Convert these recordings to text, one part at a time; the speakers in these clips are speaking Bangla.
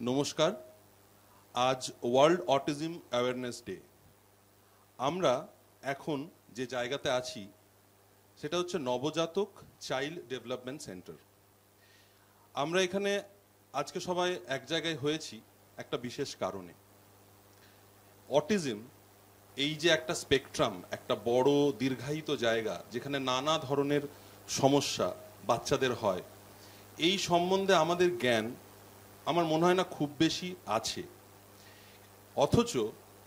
নমস্কার। আজ ওয়ার্ল্ড অটিজম অ্যাওয়ারনেস ডে। আমরা এখন যে জায়গাতে আছি সেটা হচ্ছে নবজাতক চাইল্ড ডেভেলপমেন্ট সেন্টার। আমরা এখানে আজকে সবাই এক জায়গায় হয়েছি একটা বিশেষ কারণে। অটিজম এই যে একটা স্পেকট্রাম, একটা বড় দীর্ঘায়িত জায়গা যেখানে নানা ধরনের সমস্যা বাচ্চাদের হয়, এই সম্বন্ধে আমাদের জ্ঞান আমার মনে হয় না খুব বেশি আছে। অথচ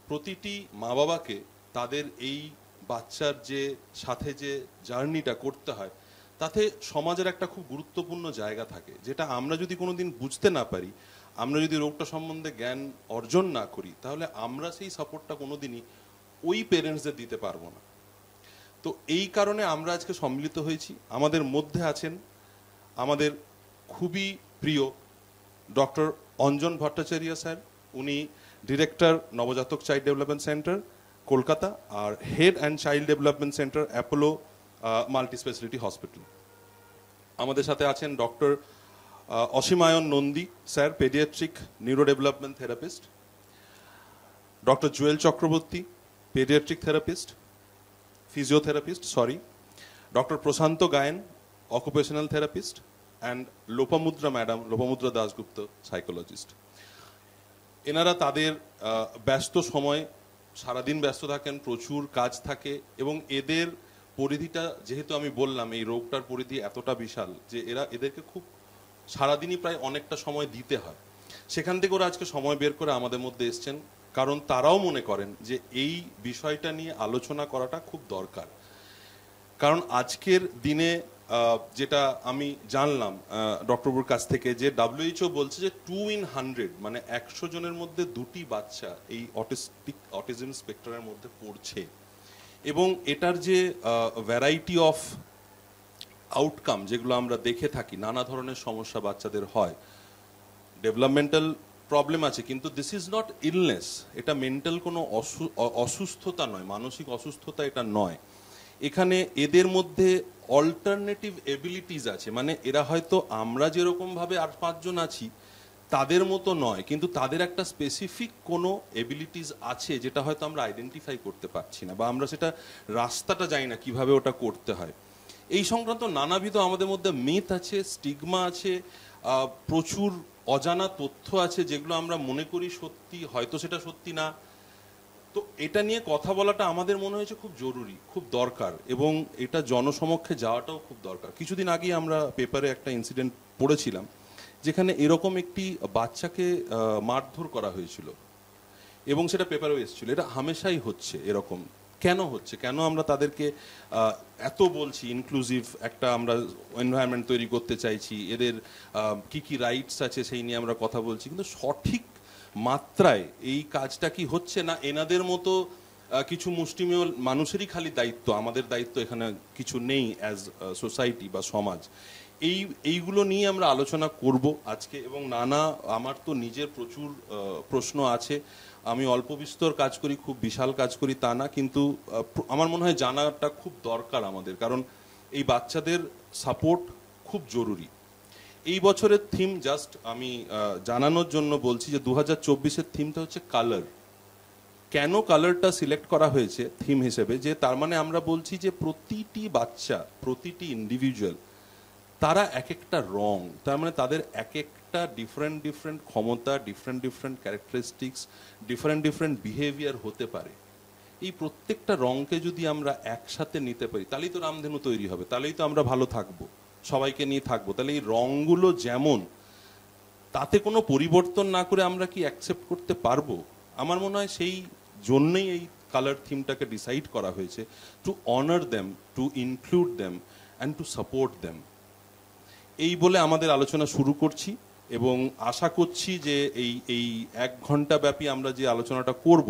প্রতিটি মা বাবাকে তাদের এই বাচ্চার যে সাথে যে জার্নিটা করতে হয় তাতে সমাজের একটা খুব গুরুত্বপূর্ণ জায়গা থাকে, যেটা আমরা যদি কোনোদিন বুঝতে না পারি, আমরা যদি রোগটা সম্বন্ধে জ্ঞান অর্জন না করি, তাহলে আমরা সেই সাপোর্টটা কোনোদিনই ওই পেরেন্টসদের দিতে পারবো না। তো এই কারণে আমরা আজকে সম্মিলিত হয়েছি। আমাদের মধ্যে আছেন আমাদের খুবই প্রিয় ডক্টর অঞ্জন ভট্টাচার্য স্যার। উনি director Nabajatak child development centre Kolkata আর head and child development centre Apollo multi speciality hospital. আমাদের সাথে আছেন doctor Asimayan Nandi sir, paediatric neuro development therapist. Doctor Juel Chakraborty, paediatric therapist, physiotherapist, doctor Prashanta Gayen, occupational therapist, and Lopamudra madam, Lopamudra Dasgupta, psychologist. এনারা তাদের ব্যস্ত সময় সারাদিন ব্যস্ত থাকেন, প্রচুর কাজ থাকে, এবং এদের পরিধিটা যেহেতু আমি বললাম এই রোগটার পরিধি এতটা বিশাল যে এদেরকে খুব সারাদিনই প্রায় অনেকটা সময় দিতে হয়। সেখান থেকে ওরা আজকে সময় বের করে আমাদের মধ্যে এসছেন, কারণ তারাও মনে করেন যে এই বিষয়টা নিয়ে আলোচনা করাটা খুব দরকার। কারণ আজকের দিনে যেটা আমি জানলাম ডক্টরবাবুর কাছ থেকে, যে WHO বলছে যে 2 in 100, মানে 100 জনের মধ্যে 2টি বাচ্চা এই অটিজম স্পেকট্রামের মধ্যে পড়ছে। এবং এটার যে ভ্যারাইটি অফ আউটকাম যেগুলো আমরা দেখে থাকি, নানা ধরনের সমস্যা বাচ্চাদের হয়, ডেভেলপমেন্টাল প্রবলেম আছে, কিন্তু দিস ইজ নট ইলনেস। এটা মেন্টাল কোনো অসুস্থতা নয়, মানসিক অসুস্থতা এটা নয়। এখানে এদের মধ্যে অল্টারনেটিভ এবিলিটিস আছে, মানে এরা হয়তো আমরা যেরকম ভাবে 8-5 জন আছি তাদের মতো নয়, কিন্তু তাদের একটা স্পেসিফিক কোনো এবিলিটিস আছে যেটা হয়তো আমরা আইডেন্টিফাই করতে পারছি না, বা আমরা সেটা রাস্তাটা জানি না কিভাবে ওটা করতে হয়। এই সংক্রান্ত নানাবিধ আমাদের মধ্যে মিথ আছে, স্টিগমা আছে, প্রচুর অজানা তথ্য আছে যেগুলো আমরা মনে করি সত্যি, হয়তো সেটা সত্যি না। তো এটা নিয়ে কথা বলাটা আমাদের মনে হয়েছে খুব জরুরি, খুব দরকার, এবং এটা জনসমক্ষে যাওয়াটাও খুব দরকার। কিছুদিন আগে আমরা পেপারে একটা ইনসিডেন্ট পড়েছিলাম যেখানে এরকম একটি বাচ্চাকে মারধর করা হয়েছিল, এবং সেটা পেপারেও এসেছিল। এটা হামেশাই হচ্ছে এরকম। কেন হচ্ছে, কেন আমরা তাদেরকে এত বলছি ইনক্লুসিভ একটা আমরা এনভায়রনমেন্ট তৈরি করতে চাইছি, এদের কি কি রাইটস আছে সেই নিয়ে আমরা কথা বলছি, কিন্তু সঠিক মাত্রায় এই কাজটা কি হচ্ছে না এনাদের মতো কিছু মুষ্টিমেয় মানুষেরই খালি দায়িত্ব, আমাদের দায়িত্ব এখানে কিছু নেই অ্যাজ সোসাইটি বা সমাজ। এইগুলো নিয়ে আমরা আলোচনা করব আজকে। এবং আমার তো নিজের প্রচুর প্রশ্ন আছে। আমি অল্প বিস্তর কাজ করি, খুব বিশাল কাজ করি তা না, কিন্তু আমার মনে হয় জানাটা খুব দরকার আমাদের, কারণ এই বাচ্চাদের সাপোর্ট খুব জরুরি। এই বছরের থিম জাস্ট আমি জানানোর জন্য বলছি যে 2024-এর থিমটা হচ্ছে কালার। কেন কালারটা সিলেক্ট করা হয়েছে থিম হিসেবে, যে তার মানে আমরা বলছি যে প্রতিটি বাচ্চা, প্রতিটি ইন্ডিভিজুয়াল, তারা এক একটা রং, তার মানে তাদের এক একটা ডিফারেন্ট ক্ষমতা, ডিফারেন্ট ক্যারেক্টারিস্টিক্স, ডিফারেন্ট বিহেভিয়ার হতে পারে। এই প্রত্যেকটা রংকে যদি আমরা একসাথে নিতে পারি তাহলেই তো রামধেনু তৈরি হবে, তাহলেই তো আমরা ভালো থাকবো, সবাইকে নিয়ে থাকবো। তাহলে এই রংগুলো যেমন, তাতে কোনো পরিবর্তন না করে আমরা কি অ্যাকসেপ্ট করতে পারবো? আমার মনে হয় সেই জন্যই এই কালার থিমটাকে ডিসাইড করা হয়েছে, two honour them, two include them and to support them. এই বলে আমাদের আলোচনা শুরু করছি, এবং আশা করছি যে এই 1 ঘন্টা ব্যাপী আমরা যে আলোচনাটা করব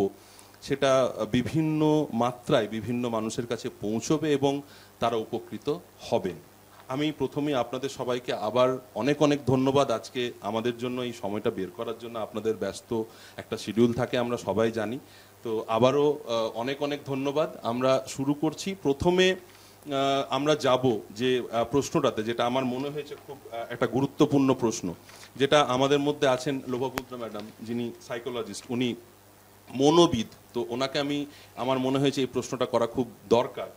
সেটা বিভিন্ন মাত্রায় বিভিন্ন মানুষের কাছে পৌঁছবে এবং তারা উপকৃত হবেন। আমি প্রথমেই আপনাদের সবাইকে আবার অনেক ধন্যবাদ আজকে আমাদের জন্য এই সময়টা বের করার জন্য। আপনাদের ব্যস্ত একটা শিডিউল থাকে, আমরা সবাই জানি। তো আবারও অনেক ধন্যবাদ। আমরা শুরু করছি। প্রথমে আমরা যাব যে প্রশ্নটাতে, যেটা আমার মনে হয়েছে খুব একটা গুরুত্বপূর্ণ প্রশ্ন, যেটা আমাদের মধ্যে আছেন লোভাপুত্র ম্যাডাম, যিনি সাইকোলজিস্ট, উনি মনোবিদ, তো ওনাকে আমি আমার মনে হয়েছে এই প্রশ্নটা করা খুব দরকার,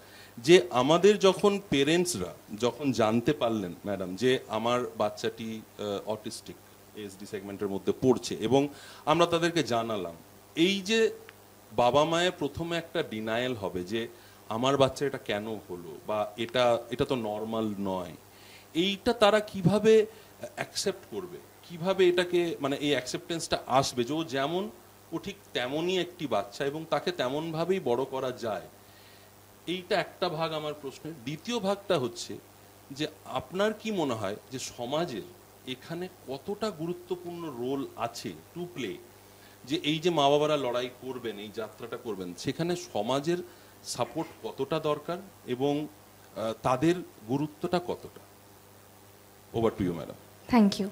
যে আমাদের যখন পেরেন্টসরা যখন জানতে পারলেন ম্যাডাম যে আমার বাচ্চাটি অটিস্টিক এসডি সেগমেন্টের মধ্যে পড়ছে এবং আমরা তাদেরকে জানালাম, এই যে বাবা মায়ের প্রথমে একটা ডিনায়াল হবে যে আমার বাচ্চা এটা কেন হলো, বা এটা তো নর্মাল নয়, এইটা তারা কিভাবে অ্যাকসেপ্ট করবে, কিভাবে এটাকে মানে এই অ্যাকসেপ্টেন্সটা আসবে যে ও যেমন ও ঠিক তেমনই একটি বাচ্চা এবং তাকে তেমনভাবেই বড় করা যায়, এইটা একটা ভাগ আমার প্রশ্নের। দ্বিতীয় ভাগটা হচ্ছে যে আপনার কি মনে হয় যে সমাজের এখানে কতটা গুরুত্বপূর্ণ রোল আছে টু প্লে, যে এই যে মা বাবারা লড়াই করবেন, এই যাত্রাটা করবেন, সেখানে সমাজের সাপোর্ট কতটা দরকার এবং তাদের গুরুত্বটা কতটা? Over to you madam. Thank you.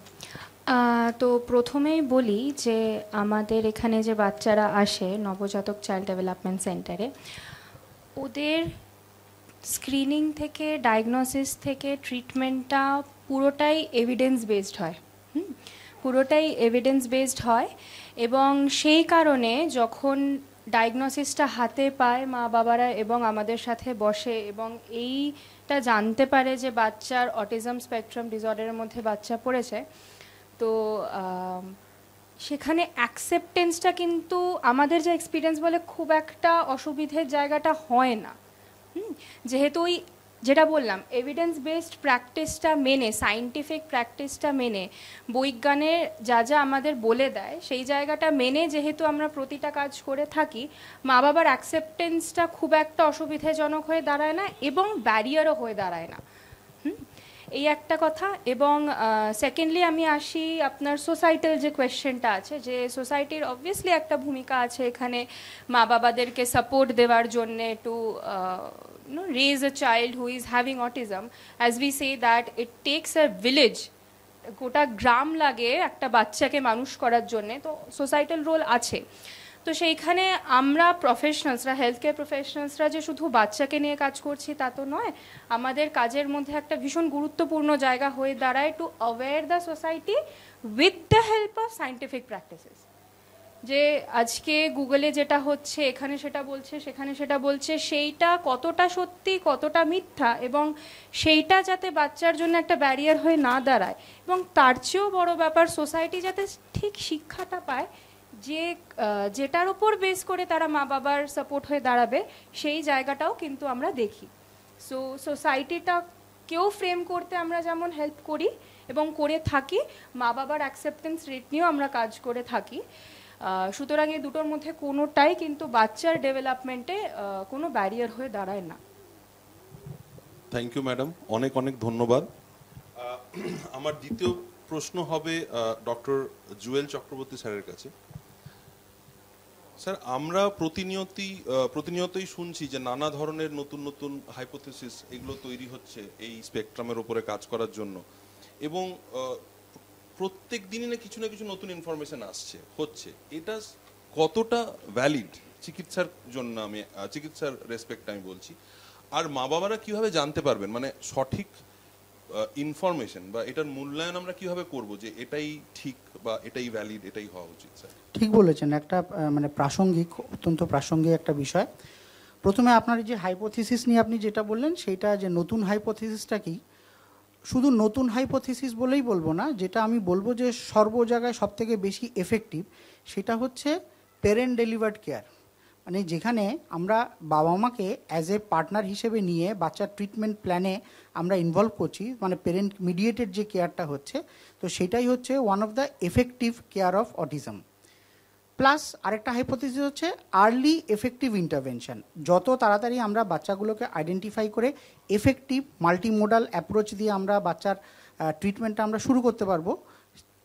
তো প্রথমেই বলি যে আমাদের এখানে যে বাচ্চারা আসে নবজাতক চাইল্ড ডেভেলপমেন্ট সেন্টারে, ওদের স্ক্রিনিং থেকে ডায়াগনোসিস থেকে ট্রিটমেন্টটা পুরোটাই এভিডেন্স বেসড হয়, পুরোটাই এভিডেন্স বেসড হয়। এবং সেই কারণে যখন ডায়াগনোসিসটা হাতে পায় মা বাবারা এবং আমাদের সাথে বসে এবং এইটা জানতে পারে যে বাচ্চার অটিজম স্পেকট্রাম ডিসঅর্ডারের মধ্যে বাচ্চা পড়েছে, তো সেখানে অ্যাকসেপ্টেন্সটা কিন্তু আমাদের যে এক্সপিরিয়েন্স বলে খুব একটা অসুবিধের জায়গাটা হয় না, যেহেতু ওই যেটা বললাম এভিডেন্স বেসড প্র্যাকটিসটা মেনে, সায়েন্টিফিক প্র্যাকটিসটা মেনে, বৈজ্ঞানের যা যা আমাদের বলে দেয় সেই জায়গাটা মেনে যেহেতু আমরা প্রতিটা কাজ করে থাকি, মা বাবার অ্যাকসেপ্টেন্সটা খুব একটা অসুবিধাজনক হয়ে দাঁড়ায় না এবং ব্যারিয়ারও হয়ে দাঁড়ায় না। এই একটা কথা। এবং সেকেন্ডলি আমি আসি আপনার সোসাইটাল যে কোয়েশ্চেনটা আছে, যে সোসাইটির অবভিয়াসলি একটা ভূমিকা আছে এখানে মা বাবাদেরকে সাপোর্ট দেওয়ার জন্যে two raise a child who is having autism. As we say that it takes a village, গোটা গ্রাম লাগে একটা বাচ্চাকে মানুষ করার জন্যে, তো সোসাইটাল রোল আছে। তো সেইখানে আমরা প্রফেশনালসরা, হেলথ কেয়ার প্রফেশনালসরা যে শুধু বাচ্চাকে নিয়ে কাজ করছি তা তো নয়, আমাদের কাজের মধ্যে একটা ভীষণ গুরুত্বপূর্ণ জায়গা হয়ে দাঁড়ায় to aware the society with the help of scientific practices. যে আজকে গুগলে যেটা হচ্ছে, এখানে সেটা বলছে, সেখানে সেটা বলছে, সেইটা কতটা সত্যি কতটা মিথ্যা, এবং সেইটা যাতে বাচ্চার জন্য একটা ব্যারিয়ার হয়ে না দাঁড়ায়, এবং তার চেয়েও বড় ব্যাপার সোসাইটি যাতে ঠিক শিক্ষাটা পায় যে যেটার উপর বেস করে তারা মা বাবার সাপোর্ট হয়ে দাঁড়াবে, সেই জায়গাটাও কিন্তু আমরা দেখি। সো সোসাইটিটাকেও ফ্রেম করতে আমরা যেমন হেল্প করি এবং করে থাকি, মা বাবার অ্যাকসেপ্টেন্স রেট নিয়েও আমরা কাজ করে থাকি। সুতরাং এই দুটোর মধ্যে কোনোটাই কিন্তু বাচ্চার ডেভেলপমেন্টে কোনো ব্যারিয়ার হয়ে দাঁড়ায় না। থ্যাংক ইউ ম্যাডাম, অনেক অনেক ধন্যবাদ। আমার দ্বিতীয় প্রশ্ন হবে ডক্টর জুয়েল চক্রবর্তী স্যারের কাছে। স্যার, আমরা প্রতিনিয়তই শুনছি যে নানা ধরনের নতুন নতুন হাইপোথিসিস এগুলো তৈরি হচ্ছে এই স্পেকট্রামের উপরে কাজ করার জন্য, এবং প্রত্যেক দিনই না কিছু নতুন ইনফরমেশন হচ্ছে। এটা কতটা ভ্যালিড চিকিৎসার জন্য, আমি চিকিৎসার রেসপেক্ট আমি বলছি, আর মা বাবারা কিভাবে জানতে পারবেন মানে সঠিক ইনফরমেশন বা এটার মূল্যায়ন আমরা কিভাবে করব যে এটাই ঠিক বা এটাই ভ্যালিড, এটাই হওয়া উচিত? স্যার ঠিক বলেছেন, একটা মানে প্রাসঙ্গিক, অত্যন্ত প্রাসঙ্গিক একটা বিষয়। প্রথমে আপনার যে হাইপোথিসিস নিয়ে আপনি যেটা বললেন, সেইটা যে নতুন হাইপোথিসিসটা কি, শুধু নতুন হাইপোথিসিস বলেই বলবো না, যেটা আমি বলবো যে সর্ব জায়গায় সবথেকে বেশি এফেক্টিভ, সেটা হচ্ছে প্যারেন্ট ডেলিভার্ড কেয়ার। মানে যেখানে আমরা বাবা মাকে অ্যাজ এ পার্টনার হিসেবে নিয়ে বাচ্চার ট্রিটমেন্ট প্ল্যানে আমরা ইনভলভ করছি, মানে প্যারেন্ট মিডিয়েটেড যে কেয়ারটা হচ্ছে, তো সেটাই হচ্ছে one of the effective care of autism. Plus আরেকটা হাইপোথিসিস হচ্ছে আর্লি এফেক্টিভ ইন্টারভেনশন। যত তাড়াতাড়ি আমরা বাচ্চাগুলোকে আইডেন্টিফাই করে এফেক্টিভ মাল্টিমোডাল অ্যাপ্রোচ দিয়ে আমরা বাচ্চার ট্রিটমেন্টটা আমরা শুরু করতে পারবো,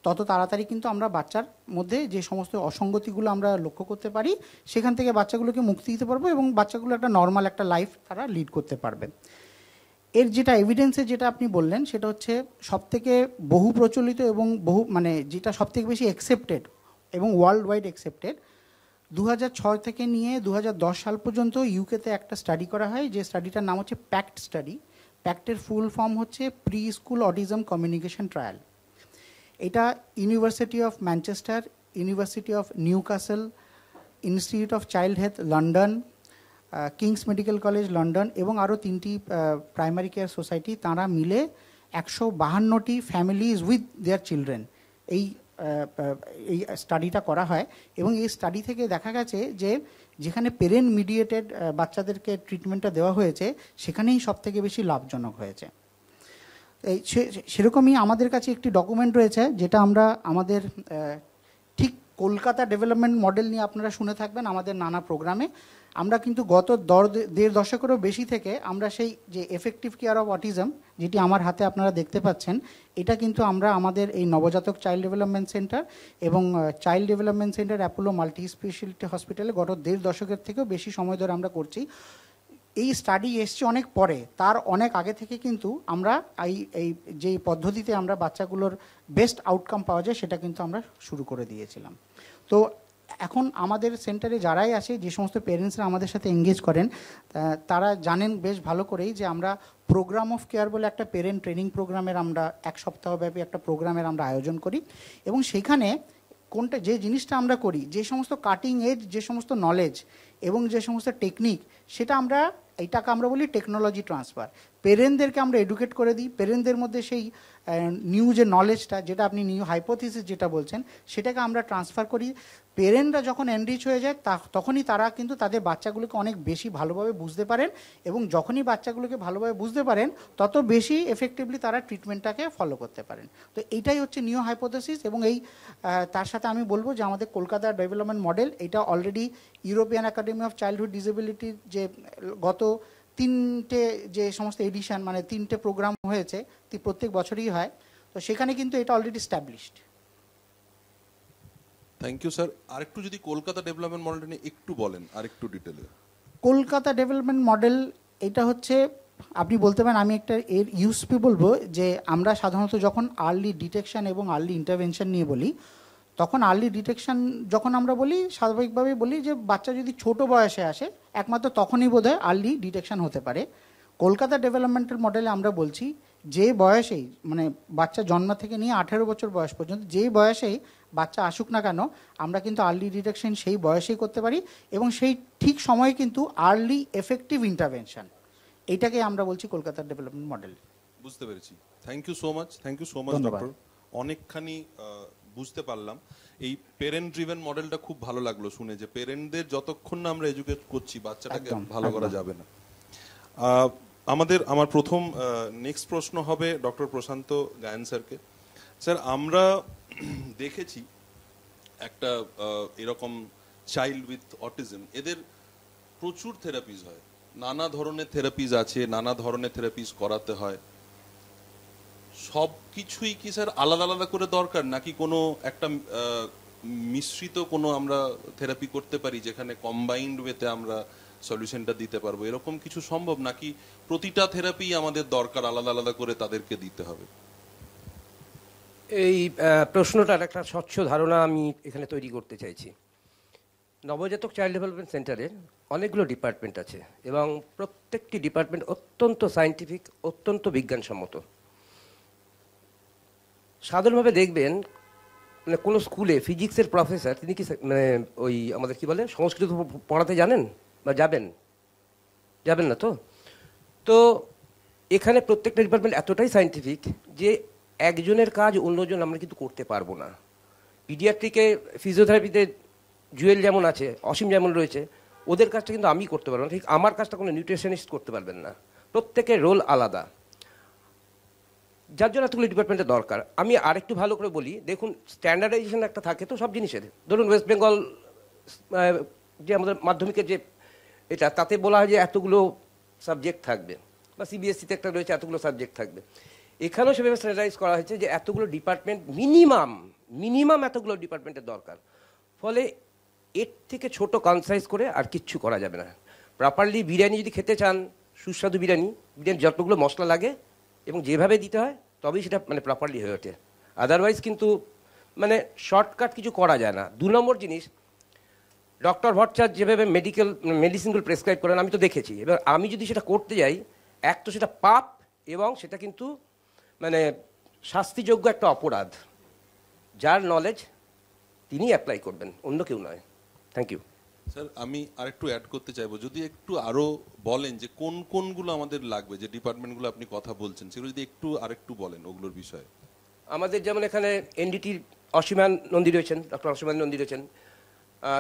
তত তাড়াতাড়ি কিন্তু আমরা বাচ্চার মধ্যে যে সমস্ত অসঙ্গতিগুলো আমরা লক্ষ্য করতে পারি সেখান থেকে বাচ্চাগুলোকে মুক্তি দিতে পারবো এবং বাচ্চাগুলো একটা নর্মাল একটা লাইফ তারা লিড করতে পারবে। এর যেটা এভিডেন্সে যেটা আপনি বললেন, সেটা হচ্ছে সবথেকে বহু প্রচলিত এবং মানে যেটা সবথেকে বেশি অ্যাকসেপ্টেড এবং ওয়ার্ল্ড ওয়াইড অ্যাকসেপ্টেড, 2006 থেকে নিয়ে 2010 সাল পর্যন্ত ইউকেতে একটা স্টাডি করা হয়, যে স্টাডিটার নাম হচ্ছে প্যাক্ট স্টাডি। প্যাক্টের ফুল ফর্ম হচ্ছে pre school autism communication trial. এটা university of Manchester, university of Newcastle, institute of child health London, King's medical college London এবং আরও 3টি প্রাইমারি কেয়ার সোসাইটি, তারা মিলে 152টি ফ্যামিলিজ উইথ দেয়ার চিলড্রেন এই স্টাডিটা করা হয়। এবং এই স্টাডি থেকে দেখা গেছে যে যেখানে পেরেন্ট মিডিয়েটেড বাচ্চাদেরকে ট্রিটমেন্টটা দেওয়া হয়েছে সেখানেই সবথেকে বেশি লাভজনক হয়েছে। এই সেরকমই আমাদের কাছে একটি ডকুমেন্ট রয়েছে যেটা আমরা আমাদের ঠিক কলকাতা ডেভেলপমেন্ট মডেল নিয়ে আপনারা শুনে থাকবেন আমাদের নানা প্রোগ্রামে। আমরা কিন্তু গত 1.5 দশকেরও বেশি থেকে আমরা সেই যে এফেক্টিভ কেয়ার অফ অটিজম, যেটি আমার হাতে আপনারা দেখতে পাচ্ছেন, এটা কিন্তু আমরা আমাদের এই নবজাতক চাইল্ড ডেভেলপমেন্ট সেন্টার এবং child development centre Apollo multi speciality হসপিটালে গত 1.5 দশকের থেকেও বেশি সময় ধরে আমরা করছি। এই স্টাডি এসছে অনেক পরে, তার অনেক আগে থেকে কিন্তু আমরা এই যে পদ্ধতিতে আমরা বাচ্চাগুলোর বেস্ট আউটকাম পাওয়া যায় সেটা কিন্তু আমরা শুরু করে দিয়েছিলাম। তো এখন আমাদের সেন্টারে যারাই আসে, যে সমস্ত পেরেন্টসরা আমাদের সাথে এঙ্গেজ করেন, তারা জানেন বেশ ভালো করেই যে আমরা প্রোগ্রাম অফ কেয়ার বলে একটা পেরেন্ট ট্রেনিং প্রোগ্রামের আমরা 1 সপ্তাহব্যাপী একটা প্রোগ্রামের আমরা আয়োজন করি। এবং সেখানে কোনটা যে জিনিসটা আমরা করি, যে সমস্ত কাটিং এজ যে সমস্ত নলেজ এবং যে সমস্ত টেকনিক, সেটা আমরা এইটাকে আমরা বলি টেকনোলজি ট্রান্সফার। পেরেন্টদেরকে আমরা এডুকেট করে দিই, পেরেন্টদের মধ্যে সেই নিউ যে নলেজটা, যেটা আপনি নিউ হাইপোথিসিস যেটা বলছেন, সেটাকে আমরা ট্রান্সফার করি। পেরেন্টরা যখন এনরিচ হয়ে যায় তখনই তারা কিন্তু তাদের বাচ্চাগুলোকে অনেক বেশি ভালোভাবে বুঝতে পারেন, এবং যখনই বাচ্চাগুলোকে ভালোভাবে বুঝতে পারেন তত বেশি এফেক্টিভলি তারা ট্রিটমেন্টটাকে ফলো করতে পারেন। তো এইটাই হচ্ছে নিউ হাইপোথিসিস। এবং এই তার সাথে আমি বলবো যে আমাদের কলকাতা ডেভেলপমেন্ট মডেল, এটা already European academy of childhood ডিসেবিলিটির যে গত 3টে যে সমস্ত এডিশন, মানে 3টে প্রোগ্রাম হয়েছে, প্রত্যেক বছরই হয়, তো সেখানে কিন্তু এটা already established. Thank you sir. আরেকটু যদি কলকাতা ডেভেলপমেন্ট মডেলটা নিয়ে একটু বলেন, আরেকটু ডিটেলে। কলকাতা ডেভেলপমেন্ট মডেল এটা হচ্ছে, আপনি বলতে পারেন, আমি একটা এর ইউএসপি বলবো যে আমরা সাধারণত যখন আর্লি ডিটেকশন এবং আর্লি ইন্টারভেনশন নিয়ে বলি, তখন আর্লি ডিটেকশন যখন আমরা বলি, স্বাভাবিকভাবেই বলি যে বাচ্চা যদি ছোট বয়সে আসে একমাত্র তখনই বোধহয় আর্লি ডিটেকশন হতে পারে। কলকাতা ডেভেলপমেন্টাল মডেলে আমরা বলছি যে বয়সেই, মানে বাচ্চা জন্ম থেকে নিয়ে 18 বছর বয়স পর্যন্ত যে বয়সেই বাচ্চা আসুক না কেন, আমরা কিন্তু আর্লি ডিটেকশন সেই বয়সেই করতে পারি, এবং সেই ঠিক সময়ে কিন্তু আর্লি এফেক্টিভ ইন্টারভেনশন, এইটাকে আমরা বলছি কলকাতার ডেভেলপমেন্ট মডেল। বুঝতে পেরেছি। Thank you so much, thank you so much doctor. অনেকখানি বুঝতে পারলাম। এই পেরেন্ট ড্রিভেন মডেলটা খুব ভালো লাগলো শুনে, যে পেরেন্টদের যতক্ষণ না আমরা এডুকেট করছি বাচ্চাটাকে ভালো করা যাবে না। আমার প্রথম নেক্সট প্রশ্ন হবে ডক্টর প্রশান্ত গায়েন স্যারকে। স্যার, আমরা দেখেছি একটা এরকম চাইল্ড উইথ অটিজম, এদের প্রচুর থেরাপিজ হয়, নানা ধরনের থেরাপিজ আছে, নানা ধরনের থেরাপিজ করাতে হয়। সব কিছুই কি স্যার আলাদা আলাদা করে দরকার, নাকি কোনো একটা মিশ্রিত কোনো আমরা থেরাপি করতে পারি যেখানে কম্বাইন্ড ওয়েতে আমরা সলিউশনটা দিতে পারবো? এরকম কিছু সম্ভব, নাকি প্রতিটা থেরাপি আমাদের দরকার, আলাদা আলাদা করে তাদেরকে দিতে হবে? এই প্রশ্নটার একটা স্বচ্ছ ধারণা আমি এখানে তৈরি করতে চাইছি। নবজাতক চাইল্ড ডেভেলপমেন্ট সেন্টারের অনেকগুলো ডিপার্টমেন্ট আছে, এবং প্রত্যেকটি ডিপার্টমেন্ট অত্যন্ত সায়েন্টিফিক, অত্যন্ত বিজ্ঞানসম্মত। সাধারণভাবে দেখবেন, মানে কোনো স্কুলে ফিজিক্সের প্রফেসর, তিনি কি মানে ওই আমাদের কি বলে সংস্কৃত পড়াতে জানেন বা যাবেন না তো? তো এখানে প্রত্যেকটা ডিপার্টমেন্ট এতটাই সায়েন্টিফিক যে একজনের কাজ অন্যজন আমরা কিন্তু করতে পারবো না। পিডিয়াট্রিকে ফিজিওথেরাপিতে জুয়েল যেমন আছে, অসীম যেমন রয়েছে, ওদের কাজটা কিন্তু আমি করতে পারবো না, ঠিক আমার কাজটা কোনো নিউট্রিশনিস্ট করতে পারবেন না। প্রত্যেকের রোল আলাদা, যার জন্য এতগুলো ডিপার্টমেন্টের দরকার। আমি আরেকটু ভালো করে বলি, দেখুন স্ট্যান্ডার্ডাইজেশন একটা থাকে তো সব জিনিসের। ধরুন ওয়েস্ট বেঙ্গল যে আমাদের মাধ্যমিকের যে এটা, তাতে বলা হয় যে এতগুলো সাবজেক্ট থাকবে, বা সিবিএসসিতে একটা রয়েছে এতগুলো সাবজেক্ট থাকবে। এখানেও সেভাবে স্ট্যান্ডার্ডাইজ করা হয়েছে যে এতগুলো ডিপার্টমেন্ট, মিনিমাম এতগুলো ডিপার্টমেন্টের দরকার। ফলে এর থেকে ছোট কনসাইজ করে আর কিচ্ছু করা যাবে না। প্রপারলি বিরিয়ানি যদি খেতে চান, সুস্বাদু বিরিয়ানি যতগুলো মশলা লাগে এবং যেভাবে দিতে হয়, তবেই সেটা মানে প্রপারলি হয়ে ওঠে। আদারওয়াইজ কিন্তু মানে শর্টকাট কিছু করা যায় না। 2 নম্বর জিনিস, ডক্টর ভট্টাচার্য যেভাবে মেডিসিনগুলো প্রেসক্রাইব করেন আমি তো দেখেছি। এবার আমি যদি সেটা করতে যাই, এক তো সেটা পাপ, এবং সেটা কিন্তু মানে শাস্তিযোগ্য একটা অপরাধ। যার নলেজ তিনি অ্যাপ্লাই করবেন, অন্য কেউ নয়। Thank you. স্যার আমি আরেকটু অ্যাড করতে চাইবো, যদি একটু আরো বলেন যে কোন কোনগুলো আমাদের লাগবে, যে ডিপার্টমেন্টগুলো আপনি কথা বলছেন সেগুলো যদি একটু আরেকটু বলেন ওগুলোর বিষয়ে। আমাদের যেমন এখানে এনডিটির অসীমান নন্দী রয়েছেন, ডক্টর অসীমান নন্দী রয়েছেন,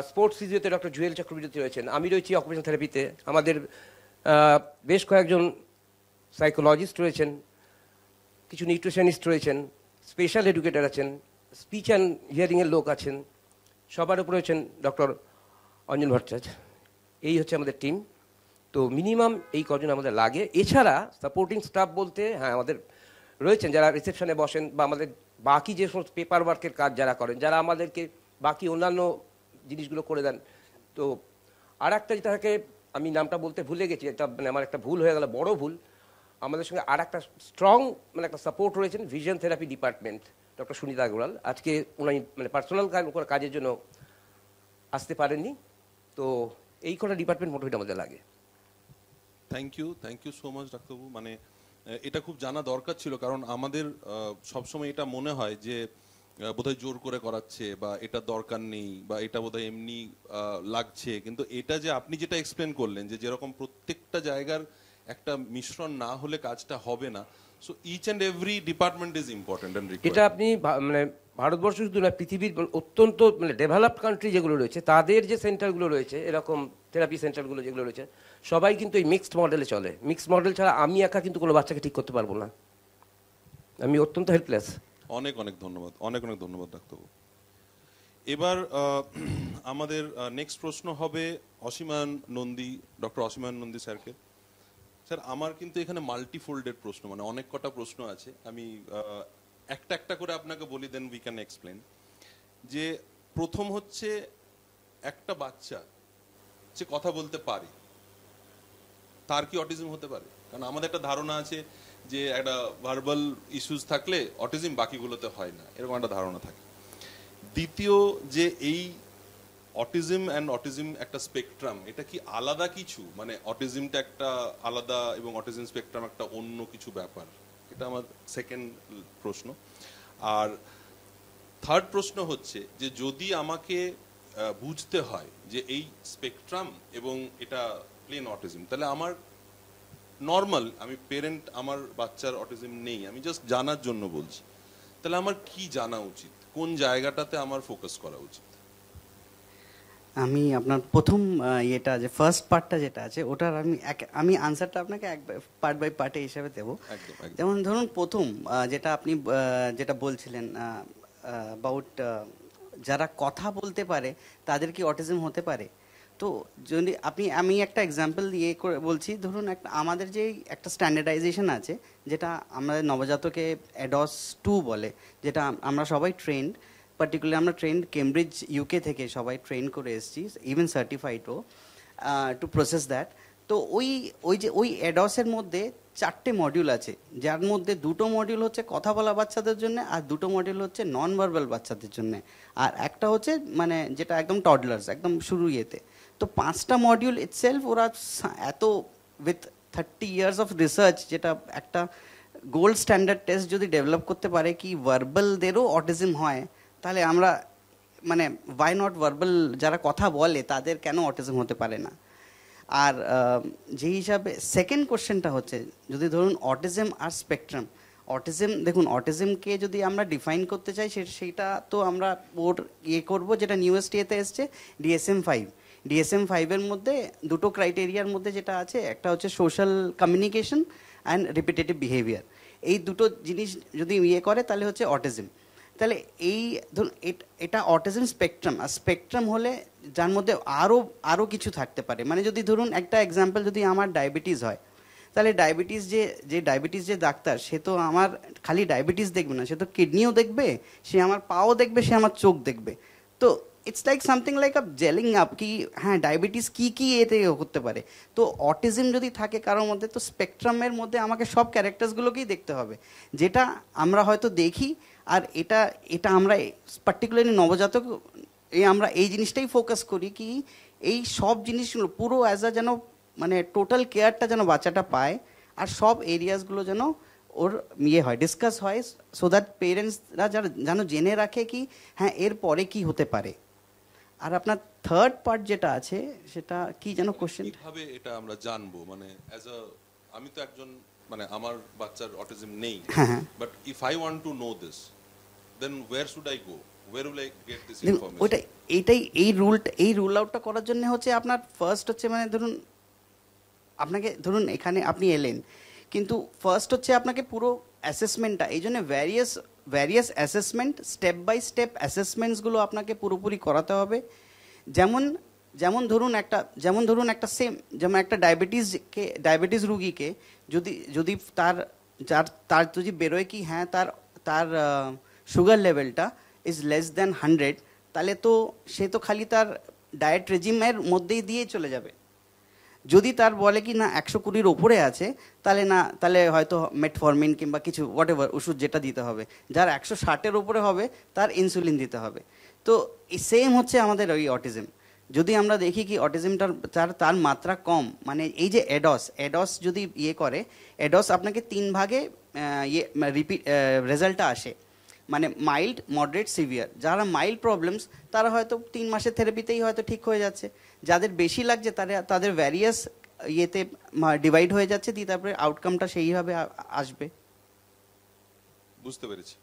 স্পোর্টস ফিজিওতে ডক্টর জুয়েল চক্রবর্তী রয়েছেন, আমি রয়েছি অকুপেশন থেরাপিতে, আমাদের বেশ কয়েকজন সাইকোলজিস্ট রয়েছেন, কিছু নিউট্রিশনিস্ট রয়েছেন, স্পেশাল এডুকেটর আছেন, স্পিচ অ্যান্ড হিয়ারিংয়ের লোক আছেন, সবার উপরে রয়েছেন ডক্টর অঞ্জন ভট্টাচার্য। এই হচ্ছে আমাদের টিম। তো মিনিমাম এই কজন আমাদের লাগে। এছাড়া সাপোর্টিং স্টাফ বলতে হ্যাঁ আমাদের রয়েছেন যারা রিসেপশনে বসেন, বা আমাদের বাকি যে সমস্ত পেপার ওয়ার্কের কাজ যারা করেন, যারা আমাদেরকে বাকি অন্যান্য জিনিসগুলো করে দেন। তো আর একটা যেটা থাকে, আমি নামটা বলতে ভুলে গেছি, এটা মানে আমার একটা ভুল হয়ে গেল, বড় ভুল। আমাদের সঙ্গে আর একটা স্ট্রং মানে একটা সাপোর্ট রয়েছেন vision therapy department, doctor Sunita Agarwal. আজকে উনি মানে পার্সোনাল কাজের জন্য আসতে পারেননি। তো এই কটা ডিপার্টমেন্ট মোটামুটি আমাদের লাগে। থ্যাংক ইউ সো মাচ ডাক্তারবাবু। মানে এটা খুব জানা দরকার ছিল, কারণ আমাদের সবসময় এটা মনে হয় যে বোধহয় জোর করে করাচ্ছে, বা এটা দরকার নেই, বা এটা বোধহয় এমনি লাগছে। কিন্তু এটা যে আপনি যেটা এক্সপ্লেন করলেন, যে যেরকম প্রত্যেকটা জায়গার একটা মিশ্রণ না হলে কাজটা হবে না। So each and every department is important and required. এটা আপনি মানে ভারতবর্ষ শুধু না, পৃথিবীর অত্যন্ত মানে ডেভেলপড কান্ট্রি যেগুলো রয়েছে তাদের যে সেন্টারগুলো রয়েছে, এরকম থেরাপি সেন্টারগুলো যেগুলো রয়েছে, সবাই কিন্তু এই মিক্সড মডেলে চলে। মিক্সড মডেল ছাড়া আমি একা কিন্তু কোনো বাচ্চাকে ঠিক করতে পারবো না, আমি অত্যন্ত হেল্পলেস। অনেক অনেক ধন্যবাদ, অনেক অনেক ধন্যবাদ ডাক্তারবাবু। এবার আমাদের নেক্সট প্রশ্ন হবে অসীমান নন্দী, ডক্টর অসীমান নন্দী স্যারকে। স্যার আমার কিন্তু এখানে মাল্টিফোল্ডেড প্রশ্ন, মানে অনেক কটা প্রশ্ন আছে। আমি একটা একটা করে আপনাকে বলি, দেন উই ক্যান এক্সপ্লেন। যে প্রথম হচ্ছে, একটা বাচ্চা যে কথা বলতে পারে তার কি অটিজম হতে পারে? কারণ আমাদের একটা ধারণা আছে যে একটা ভার্বাল ইস্যুস থাকলে অটিজম, বাকিগুলোতে হয় না, এরকম একটা ধারণা থাকে। দ্বিতীয়, যে এই অটিজম অ্যান্ড অটিজম একটা স্পেকট্রাম, এটা কি আলাদা কিছু? মানে অটিজমটা একটা আলাদা এবং অটিজম স্পেকট্রাম একটা অন্য কিছু ব্যাপার? এটা আমার সেকেন্ড প্রশ্ন। আর থার্ড প্রশ্ন হচ্ছে যে যদি আমাকে বুঝতে হয় যে এই স্পেকট্রাম এবং এটা প্লেন অটিজম, তাহলে আমার নর্মাল, আমি পেরেন্ট, আমার বাচ্চার অটিজম নেই, আমি জাস্ট জানার জন্য বলছি, তাহলে আমার কি জানা উচিত? কোন জায়গাটাতে আমার ফোকাস করা উচিত? আমি আপনার প্রথম ইয়েটা যে ফার্স্ট পার্টটা যেটা আছে ওটার আমি আনসারটা আপনাকে পার্ট বাই পার্টে হিসাবে দেবো। যেমন ধরুন প্রথম যেটা আপনি যেটা বলছিলেন অ্যাবাউট যারা কথা বলতে পারে তাদের কি অটিজম হতে পারে। তো যদি আমি একটা এক্সাম্পল দিয়ে করে বলছি, ধরুন আমাদের যে একটা স্ট্যান্ডার্ডাইজেশন আছে, যেটা আমাদের নবজাতকে অ্যাডস 2 বলে, যেটা আমরা সবাই ট্রেন্ড, পার্টিকুলারলি আমরা ট্রেন্ড কেমব্রিজ ইউকে থেকে সবাই ট্রেন করে এসেছি, ইভেন সার্টিফাইডও টু প্রসেস দ্যাট। তো ওই অ্যাডসের মধ্যে 4টে মডিউল আছে, যার মধ্যে 2টো মডিউল হচ্ছে কথা বলা বাচ্চাদের জন্য, আর 2টো মডিউল হচ্ছে নন ভার্বাল বাচ্চাদের জন্য, আর একটা হচ্ছে মানে যেটা একদম টডলার্স, একদম শুরু ইয়েতে। তো 5টা মডিউল ইটসেলফ ওরা এত উইথ 30 ইয়ার্স অফ রিসার্চ, যেটা একটা গোল্ড স্ট্যান্ডার্ড টেস্ট যদি ডেভেলপ করতে পারে কি ভার্বালদেরও অটিজম হয়, তাহলে আমরা মানে ওয়াই নট ভার্বাল, যারা কথা বলে তাদের কেন অটিজম হতে পারে না। আর যে হিসাবে সেকেন্ড কোশ্চেনটা হচ্ছে, যদি ধরুন অটিজম আর স্পেকট্রাম, অটিজম দেখুন, অটিজমকে যদি আমরা ডিফাইন করতে চাই সেইটা তো আমরা ওর করবো, যেটা নিউয়েস্ট ইয়েতে এসছে DSM-5। DSM-5-এর মধ্যে 2টো ক্রাইটেরিয়ার মধ্যে যেটা আছে, একটা হচ্ছে social communication and repetitive behaviour. এই 2টো জিনিস যদি করে তাহলে হচ্ছে অটিজম। তাহলে এই ধরুন এটা অটিজম স্পেকট্রাম, আর স্পেকট্রাম হলে যার মধ্যে আরও কিছু থাকতে পারে। মানে যদি ধরুন একটা এক্সাম্পল, যদি আমার ডায়াবেটিস হয়, তাহলে ডায়াবেটিস যে ডাক্তার, সে তো আমার খালি ডায়াবেটিস দেখবে না, সে তো কিডনিও দেখবে, সে আমার পাও দেখবে, সে আমার চোখ দেখবে। তো it's like something like a gelling up কি হ্যাঁ ডায়াবেটিস কি এতে করতে পারে। তো অটিজম যদি থাকে কারোর মধ্যে, তো স্পেকট্রামের মধ্যে আমাকে সব ক্যারেক্টার্সগুলোকেই দেখতে হবে, যেটা আমরা হয়তো দেখি। আর এটা আমরা পার্টিকুলারলি নবজাতক আমরা এই জিনিসটাই ফোকাস করি কি এই সব জিনিসগুলো পুরো অ্যাজ আ যেন মানে টোটাল কেয়ারটা যেন বাচ্চাটা পায়, আর সব এরিয়াসগুলো যেন ও ওর ইয়ে হয়, ডিসকাস হয়, সো দ্যাট পেরেন্টসরা যেন জেনে রাখে কি হ্যাঁ এর পরে কি হতে পারে। আর আপনার থার্ড পার্ট যেটা আছে সেটা কি যেন কোশ্চেন, কিভাবে এটা আমরা জানবো, মানে অ্যাজ আ, আমি তো একজন, মানে আমার বাচ্চার অটিজম নেই, but if I want to know this, then where should I go, where will I get this information? ওইটাই এই রুল আউটটা করার জন্য হচ্ছে আপনার ফার্স্ট হচ্ছে মানে ধরুন আপনাকে, ধরুন এখানে আপনি এলেন, কিন্তু ফার্স্ট হচ্ছে আপনাকে পুরো অ্যাসেসমেন্টটা, এই জন্য various assessment, step by step অ্যাসেসমেন্টসগুলো আপনাকে পুরোপুরি করাতে হবে। যেমন ধরুন একটা যেমন একটা ডায়াবেটিস রুগীকে যদি তার যদি বেরোয় কি হ্যাঁ তার সুগার লেভেলটা ইজ লেস দ্যান 100, তাহলে তো সে তো খালি তার ডায়েট রেজিমের মধ্যেই দিয়ে চলে যাবে। যদি তার বলে কি না 120-র ওপরে আছে, তাহলে হয়তো মেটফরমিন কিংবা কিছু হোয়াটএভার ওষুধ যেটা দিতে হবে। যার 160-এর উপরে হবে তার ইনসুলিন দিতে হবে। তো সেম হচ্ছে আমাদের ওই অটিজম। যদি আমরা দেখি কি অটিজমটার তার মাত্রা কম, মানে এই যে এডস যদি করে, এডস আপনাকে 3 ভাগে রেজাল্টটা আসে, মানে মাইল্ড, মডারেট, সিভিয়ার। যারা মাইল্ড প্রবলেমস তারা হয়তো 3 মাসের থেরাপিতেই হয়তো ঠিক হয়ে যাচ্ছে, যাদের বেশি লাগছে তাদের ভ্যারিয়াস ইয়েতে ডিভাইড হয়ে যাচ্ছে, দিয়ে তারপরে আউটকামটা সেইভাবে আসবে। বুঝতে পেরেছি,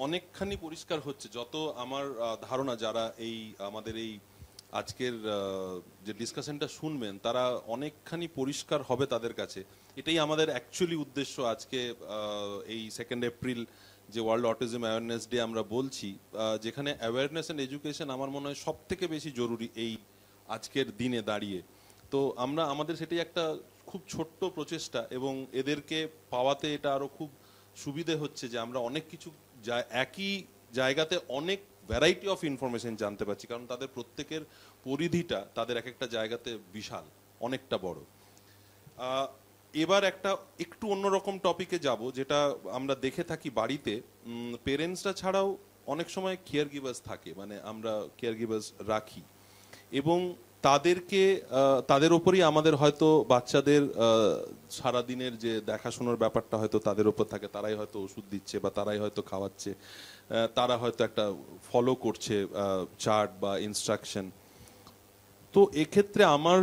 অনেকখানি পরিষ্কার হচ্ছে। যত আমার ধারণা যারা এই আমাদের এই আজকের যে ডিসকাশনটা শুনবেন তারা অনেকখানি পরিষ্কার হবে তাদের কাছে। এটাই আমাদের অ্যাকচুয়ালি উদ্দেশ্য আজকে এই 2 এপ্রিল যে ওয়ার্ল্ড অটিজম অ্যাওয়ারনেস ডে আমরা বলছি, যেখানে অ্যাওয়ারনেস অ্যান্ড এডুকেশন আমার মনে হয় সব থেকে বেশি জরুরি এই আজকের দিনে দাঁড়িয়ে। তো আমাদের সেটাই একটা খুব ছোট্ট প্রচেষ্টা, এবং এদেরকে পাওয়াতে এটা আরো খুব সুবিধে হচ্ছে যে আমরা অনেক কিছু একই জায়গাতে অনেক ভ্যারাইটি অফ ইনফরমেশন জানতে পারছি, কারণ তাদের প্রত্যেকের পরিধিটা তাদের এক একটা জায়গাতে বিশাল, অনেকটা বড়। এবার একটু অন্যরকম টপিকে যাব, যেটা আমরা দেখে থাকি বাড়িতে পেরেন্টসরা ছাড়াও অনেক সময় কেয়ার গিভার্স থাকে, মানে আমরা কেয়ার গিভার্স রাখি, এবং তাদের ওপরই আমাদের হয়তো বাচ্চাদের সারাদিনের যে দেখাশোনার ব্যাপারটা হয়তো তাদের ওপর থাকে। তারাই হয়তো ওষুধ দিচ্ছে বা তারাই হয়তো খাওয়াচ্ছে, তারা হয়তো একটা ফলো করছে চার্ট বা ইনস্ট্রাকশন। তো এক্ষেত্রে আমার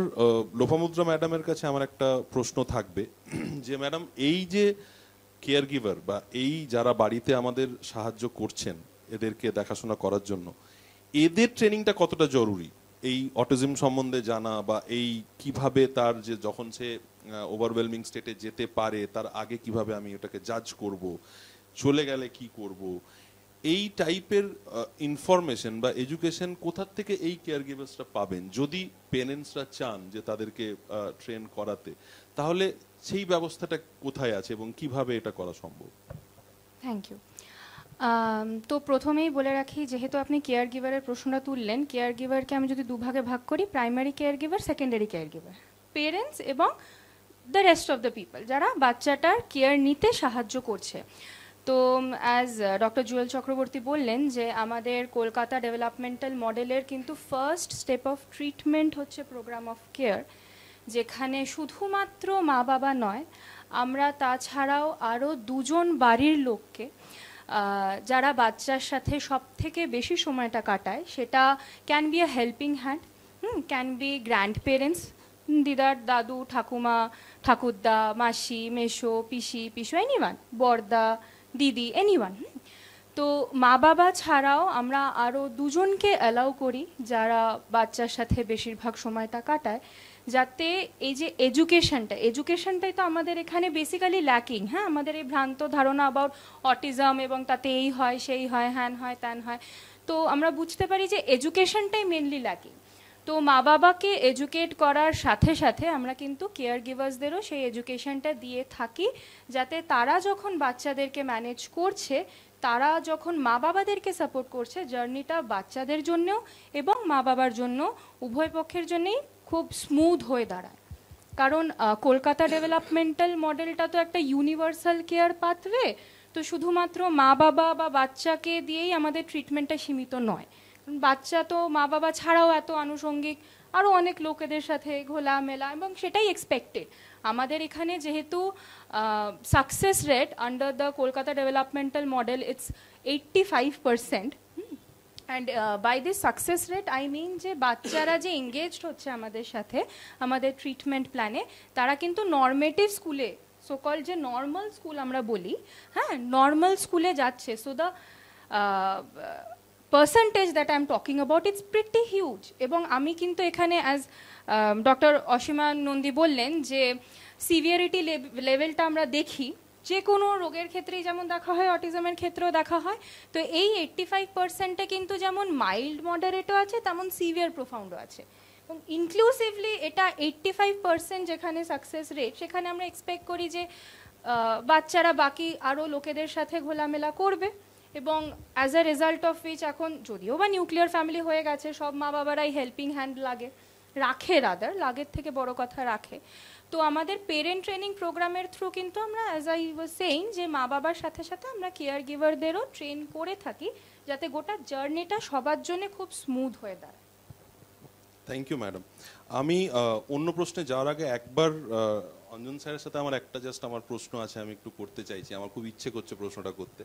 লোপামুদ্রা ম্যাডামের কাছে আমার একটা প্রশ্ন থাকবে যে ম্যাডাম, এই যে কেয়ার গিভার বা এই যারা বাড়িতে আমাদের সাহায্য করছেন এদেরকে দেখাশোনা করার জন্য, এদের ট্রেনিংটা কতটা জরুরি? এই অটিজম সম্বন্ধে জানা, বা এই কিভাবে তার যে যখন সে ওভারওয়েলমিং স্টেটে যেতে পারে তার আগে কিভাবে আমি ওটাকে জাজ করব, চলে গেলে কি করব, এই টাইপের ইনফরমেশন বা এডুকেশন কোথা থেকে এই কেয়ার গিভার্সরা পাবেন? যদি পেরেন্টসরা চান যে তাদেরকে ট্রেন করাতে, তাহলে সেই ব্যবস্থাটা কোথায় আছে এবং কিভাবে এটা করা সম্ভব? Thank you. তো প্রথমেই বলে রাখি, যেহেতু আপনি কেয়ার গিভারের প্রশ্নটা তুললেন, কেয়ার গিভারকে আমি যদি দুভাগে ভাগ করি, primary care giver, secondary care giver, parents এবং the rest of the people যারা বাচ্চাটার কেয়ার নিতে সাহায্য করছে। তো অ্যাজ ডক্টর জুয়েল চক্রবর্তী বললেন যে আমাদের কলকাতা ডেভেলপমেন্টাল মডেলের কিন্তু ফার্স্ট স্টেপ অফ ট্রিটমেন্ট হচ্ছে প্রোগ্রাম অফ কেয়ার, যেখানে শুধুমাত্র মা বাবা নয়, আমরা তাছাড়াও আরও 2 জন বাড়ির লোককে যারা বাচ্চার সাথে সব থেকে বেশি সময়টা কাটায়, সেটা can be a helping hand, can be grand parents, দিদার দাদু, ঠাকুমা, ঠাকুরদা, মাসি, মেশো, পিসি, এনিওয়ান, বড়দা, দিদি, এনিওয়ান। তো মা বাবা ছাড়াও আমরা আরও 2 জনকে অ্যালাউ করি যারা বাচ্চার সাথে বেশিরভাগ সময়টা কাটায়, যাতে এই যে এডুকেশনটাই তো আমাদের এখানে বেসিক্যালি ল্যাকিং। হ্যাঁ, আমাদের এই ভ্রান্ত ধারণা অ্যাবাউট অটিজম, এবং তাতে এই হয়, সেই হয়, হ্যান হয়, ত্যান হয়। তো আমরা বুঝতে পারি যে এডুকেশনটাই মেনলি ল্যাকিং। তো মা বাবাকে এডুকেট করার সাথে সাথে আমরা কিন্তু কেয়ার গিভার্সদেরও সেই এডুকেশনটা দিয়ে থাকি, যাতে তারা যখন বাচ্চাদেরকে ম্যানেজ করছে, তারা যখন মা বাবাদেরকে সাপোর্ট করছে, জার্নিটা বাচ্চাদের জন্যও এবং মা বাবার জন্য, উভয় পক্ষের জন্যই খুব স্মুথ হয়ে দাঁড়ায়। কারণ কলকাতা ডেভেলপমেন্টাল মডেলটা তো একটা ইউনিভার্সাল কেয়ার পাথওয়ে, তো শুধুমাত্র মা বাবা বা বাচ্চাকে দিয়েই আমাদের ট্রিটমেন্টটা সীমিত নয়। বাচ্চা তো মা বাবা ছাড়াও এত আনুষঙ্গিক আরও অনেক লোকেদের সাথে ঘোলামেলা, এবং সেটাই এক্সপেক্টেড। আমাদের এখানে যেহেতু success rate under the Kolkata developmental model it's 85%, and by this success rate I mean যে বাচ্চারা যে এঙ্গেজড হচ্ছে আমাদের সাথে আমাদের ট্রিটমেন্ট প্ল্যানে, তারা কিন্তু নর্মেটিভ স্কুলে, সোকল যে নর্মাল স্কুল আমরা বলি, হ্যাঁ, নর্মাল স্কুলে যাচ্ছে। So the percentage that I am talking about it's pretty huge. এবং আমি কিন্তু এখানে অ্যাজ ডক্টর অসীমা নন্দী বললেন যে সিভিয়ারিটি লেভেলটা আমরা দেখি যে কোনো রোগের ক্ষেত্রেই যেমন দেখা হয়, অটিজমের ক্ষেত্রেও দেখা হয়। তো এই 85%-এ কিন্তু যেমন মাইল্ড মডারেটও আছে, তেমন সিভিয়ার প্রোফাউন্ডও আছে। এবং ইনক্লুসিভলি এটা 85% যেখানে সাকসেস রেট, সেখানে আমরা এক্সপেক্ট করি যে বাচ্চারা বাকি আরও লোকেদের সাথে ঘোলামেলা করবে, এবং as a result of which এখন যদিও বা নিউক্লিয়ার ফ্যামিলি হয়ে গেছে, সব মা বাবারাই হেল্পিং হ্যান্ড রাখে লাগের থেকে বড় কথা রাখে। তো আমাদের পেরেন্ট ট্রেনিং প্রোগ্রামের থ্রু কিন্তু আমরা, অ্যাজ আই ওয়াজ সেইং, যে মা বাবার সাথে সাথে আমরা কেয়ার গিভারদেরও ট্রেন করে থাকি, যাতে গোটা জার্নিটা সবার জন্য খুব স্মুথ হয়ে দাঁড়ায়। Thank you madam. আমি অন্য প্রশ্নে যাওয়ার আগে একবার অঞ্জন স্যারের সাথে আমার একটা আমার প্রশ্ন আছে, আমি একটু করতে চাইছি, আমার খুব ইচ্ছে করছে প্রশ্নটা করতে।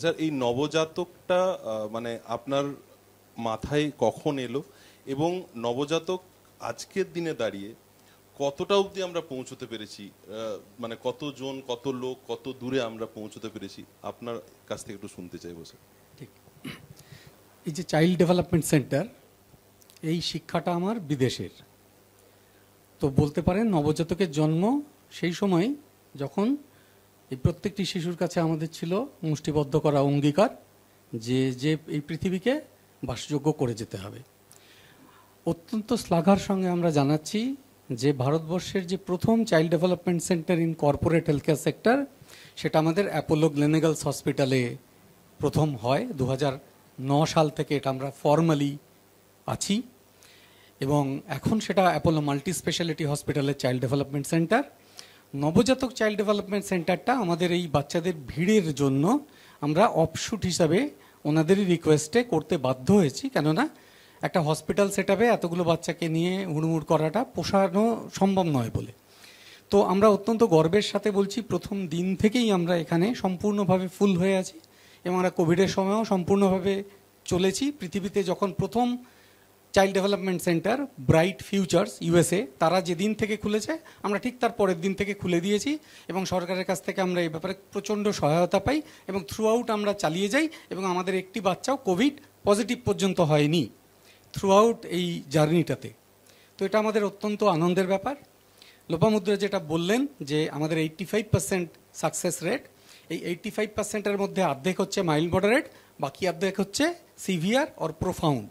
স্যার, এই নবজাতকটা মানে আপনার মাথায় কখন এলো, এবং নবজাতক আজকের দিনে দাঁড়িয়ে কতটা অবধি আমরা পৌঁছতে পেরেছি, মানে কতজন, কত লোক, কত দূরে আমরা পৌঁছতে পেরেছি, আপনার কাছ থেকে একটু শুনতে চাইবো স্যার। ঠিক, এই যে চাইল্ড ডেভেলপমেন্ট সেন্টার, এই শিক্ষাটা আমার বিদেশের। তো বলতে পারেন নবজাতকের জন্ম সেই সময় যখন এই প্রত্যেকটি শিশুর কাছে আমাদের ছিল মুষ্টিবদ্ধ করা অঙ্গীকার যে যে এই পৃথিবীকে বাসযোগ্য করে যেতে হবে। অত্যন্ত শ্লাঘার সঙ্গে আমরা জানাচ্ছি যে ভারতবর্ষের যে প্রথম child development centre in corporate health care sector, সেটা আমাদের অ্যাপোলো গ্লেনেগালস হসপিটালে প্রথম হয়। 2009 সাল থেকে এটা আমরা ফর্মালি আছি, এবং এখন সেটা অ্যাপোলো মাল্টি স্পেশালিটি হসপিটালের চাইল্ড ডেভেলপমেন্ট সেন্টার। নবজাতক চাইল্ড ডেভেলপমেন্ট সেন্টারটা আমাদের এই বাচ্চাদের ভিড়ের জন্য আমরা অফশুট হিসাবে ওনাদেরই রিকোয়েস্টে করতে বাধ্য হয়েছি, কেননা একটা হসপিটাল সেট আপে এতগুলো বাচ্চাকে নিয়ে হুড়মুড় করাটা পোষানো সম্ভব নয় বলে। তো আমরা অত্যন্ত গর্বের সাথে বলছি, প্রথম দিন থেকেই আমরা এখানে সম্পূর্ণভাবে ফুল হয়ে আছি, এবং আমরা কোভিডের সময়ও সম্পূর্ণভাবে চলেছি। পৃথিবীতে যখন প্রথম child development centre bright futures USA, তারা যেদিন থেকে খুলেছে আমরা ঠিক তার পরের দিন থেকে খুলে দিয়েছি, এবং সরকারের কাছ থেকে আমরা এই ব্যাপারে প্রচণ্ড সহায়তা পাই, এবং থ্রু আউট আমরা চালিয়ে যাই, এবং আমাদের একটি বাচ্চাও কোভিড পজিটিভ পর্যন্ত হয়নি থ্রু আউট এই জার্নিটাতে। তো এটা আমাদের অত্যন্ত আনন্দের ব্যাপার। লোপামুদ্রা যেটা বললেন যে আমাদের 85% সাকসেস রেট, এই 85%-এর মধ্যে অর্ধেক হচ্ছে মাইল্ড মডারেট, বাকি অর্ধেক হচ্ছে সিভিয়ার অর প্রোফাউন্ড।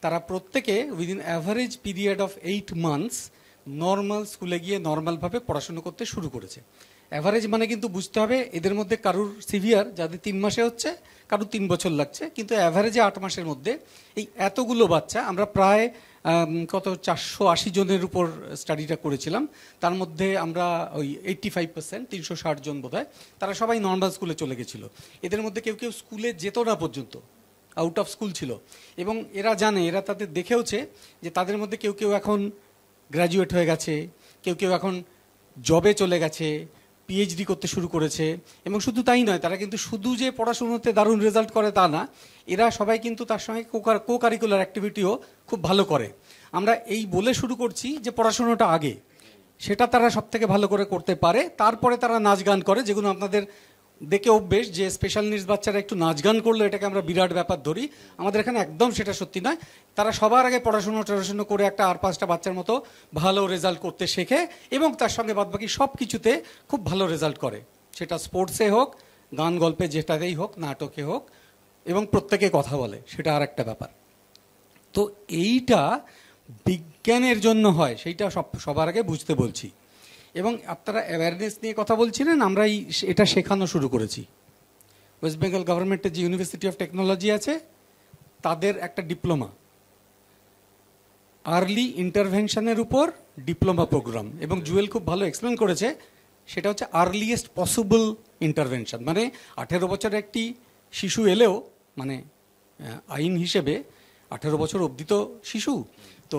তারা প্রত্যেকে within average period of 8 months normal স্কুলে গিয়ে নর্মালভাবে পড়াশুনো করতে শুরু করেছে। অ্যাভারেজ মানে কিন্তু বুঝতে হবে এদের মধ্যে কারুর সিভিয়ার যাদের 3 মাসে হচ্ছে, কারুর 3 বছর লাগছে, কিন্তু অ্যাভারেজে 8 মাসের মধ্যে এই এতগুলো বাচ্চা, আমরা প্রায় 480 জনের উপর স্টাডিটা করেছিলাম, তার মধ্যে আমরা ওই 85% 360 জন বোধহয়, তারা সবাই নর্মাল স্কুলে চলে গেছিলো। এদের মধ্যে কেউ কেউ স্কুলে যেত না পর্যন্ত, আউট অফ স্কুল ছিল, এবং এরা জানে, এরা তাদের দেখেওছে যে তাদের মধ্যে কেউ কেউ এখন গ্র্যাজুয়েট হয়ে গেছে, কেউ কেউ এখন জবে চলে গেছে, পিএইচডি করতে শুরু করেছে। এবং শুধু তাই নয়, তারা কিন্তু শুধু যে পড়াশুনোতে দারুণ রেজাল্ট করে তা না, এরা সবাই কিন্তু তার সঙ্গে কো কারিকুলার অ্যাক্টিভিটিও খুব ভালো করে। আমরা এই বলে শুরু করছি যে পড়াশোনাটা আগে, সেটা তারা সব থেকে ভালো করে করতে পারে, তারপরে তারা নাচ গান করে, যেগুলো আপনাদের দেখে অভ্যেস যে স্পেশাল নিডস বাচ্চারা একটু নাচ গান করলে এটাকে আমরা বিরাট ব্যাপার ধরি। আমাদের এখানে একদম সেটা সত্যি নয়। তারা সবার আগে পড়াশুনো করে একটা 4-5টা বাচ্চার মতো ভালো রেজাল্ট করতে শেখে, এবং তার সঙ্গে বাদবাকি সব কিছুতে খুব ভালো রেজাল্ট করে, সেটা স্পোর্টসে হোক, গান গল্পে যেটাতেই হোক, নাটকে হোক, এবং প্রত্যেকে কথা বলে, সেটা আর একটা ব্যাপার। তো এইটা বিজ্ঞানের জন্য হয়, সেইটা সবার আগে বুঝতে বলছি। এবং আপনারা অ্যাওয়ারনেস নিয়ে কথা বলছিলেন, আমরা এটা শেখানো শুরু করেছি। ওয়েস্ট বেঙ্গল গভর্নমেন্টের যে ইউনিভার্সিটি অফ টেকনোলজি আছে, তাদের একটা ডিপ্লোমা, আর্লি ইন্টারভেনশনের উপর ডিপ্লোমা প্রোগ্রাম, এবং জুয়েল খুব ভালো এক্সপ্লেন করেছে, সেটা হচ্ছে আর্লিয়েস্ট পসিবল ইন্টারভেনশন। মানে 18 বছরের একটি শিশু এলেও, মানে আইন হিসেবে 18 বছর অবধি তো শিশু, তো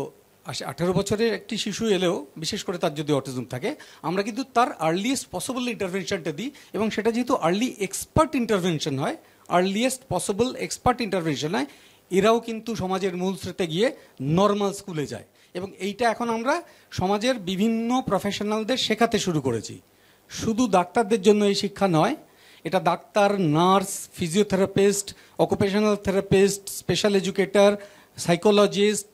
18 বছরের একটি শিশু এলেও, বিশেষ করে তার যদি অটিজম থাকে, আমরা কিন্তু তার আর্লিয়েস্ট পসিবল ইন্টারভেনশনটা দিই, এবং সেটা যেহেতু আর্লি এক্সপার্ট ইন্টারভেনশন হয়, আর্লিয়েস্ট পসিবল এক্সপার্ট ইন্টারভেনশন হয়, এরাও কিন্তু সমাজের মূল স্রোতে গিয়ে নর্মাল স্কুলে যায়। এবং এইটা এখন আমরা সমাজের বিভিন্ন প্রফেশনালদের শেখাতে শুরু করেছি। শুধু ডাক্তারদের জন্য এই শিক্ষা নয়, এটা doctor, nurse, physiotherapist, occupational therapist, special educator, psychologist,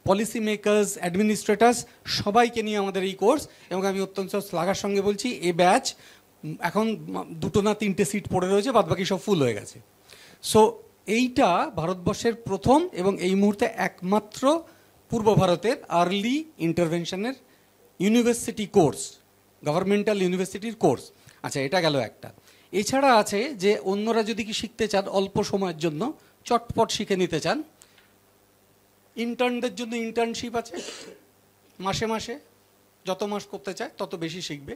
policy makers, অ্যাডমিনিস্ট্রেটার্স, সবাইকে নিয়ে আমাদের এই কোর্স। এবং আমি অত্যন্ত শ্লাঘার সঙ্গে বলছি, এই ব্যাচ এখন 2 না 3টে সিট পড়ে রয়েছে, বাদবাকি সব ফুল হয়ে গেছে। সো এইটা ভারতবর্ষের প্রথম এবং এই মুহূর্তে একমাত্র পূর্ব ভারতের আর্লি ইন্টারভেনশনের ইউনিভার্সিটি কোর্স, গভর্নমেন্টাল ইউনিভার্সিটির কোর্স। আচ্ছা, এটা গেল একটা। এছাড়া আছে যে অন্যরা যদি কি শিখতে চান অল্প সময়ের জন্য, চটপট শিখে নিতে চান, ইন্টার্নদের জন্য ইন্টার্নশিপ আছে, মাসে মাসে যত মাস করতে চায় তত বেশি শিখবে।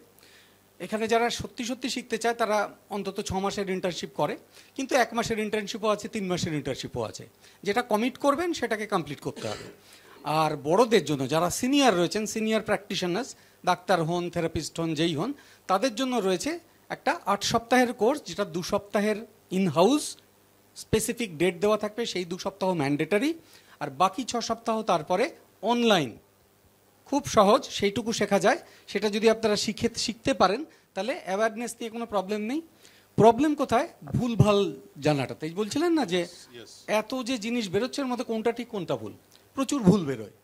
এখানে যারা সত্যি সত্যি শিখতে চায় তারা অন্তত 6 মাসের ইন্টার্নশিপ করে, কিন্তু 1 মাসের ইন্টার্নশিপও আছে, 3 মাসের ইন্টার্নশিপও আছে। যেটা কমিট করবেন সেটাকে কমপ্লিট করতে হবে। আর বড়দের জন্য যারা সিনিয়র রয়েছেন, সিনিয়র প্র্যাকটিশনার্স, ডাক্তার হন, থেরাপিস্ট হন, যেই হন, তাদের জন্য রয়েছে একটা 8 সপ্তাহের কোর্স, যেটা 2 সপ্তাহের ইন হাউস স্পেসিফিক ডেট দেওয়া থাকবে, সেই 2 সপ্তাহ ম্যান্ডেটারি, আর বাকি 6 সপ্তাহ তারপরে অনলাইন। খুব সহজ, সেইটুকু শেখা যায়। সেটা যদি আপনারা শিখতে পারেন তাহলে অ্যাওয়ারনেস নিয়ে কোনো প্রবলেম নেই। প্রবলেম কোথায়? ভুলভাল জানাটাতে। বলছিলেন না যে এত যে জিনিস বেরোচ্ছে এর মধ্যে কোনটা ঠিক কোনটা ভুল, প্রচুর ভুল বেরোয়,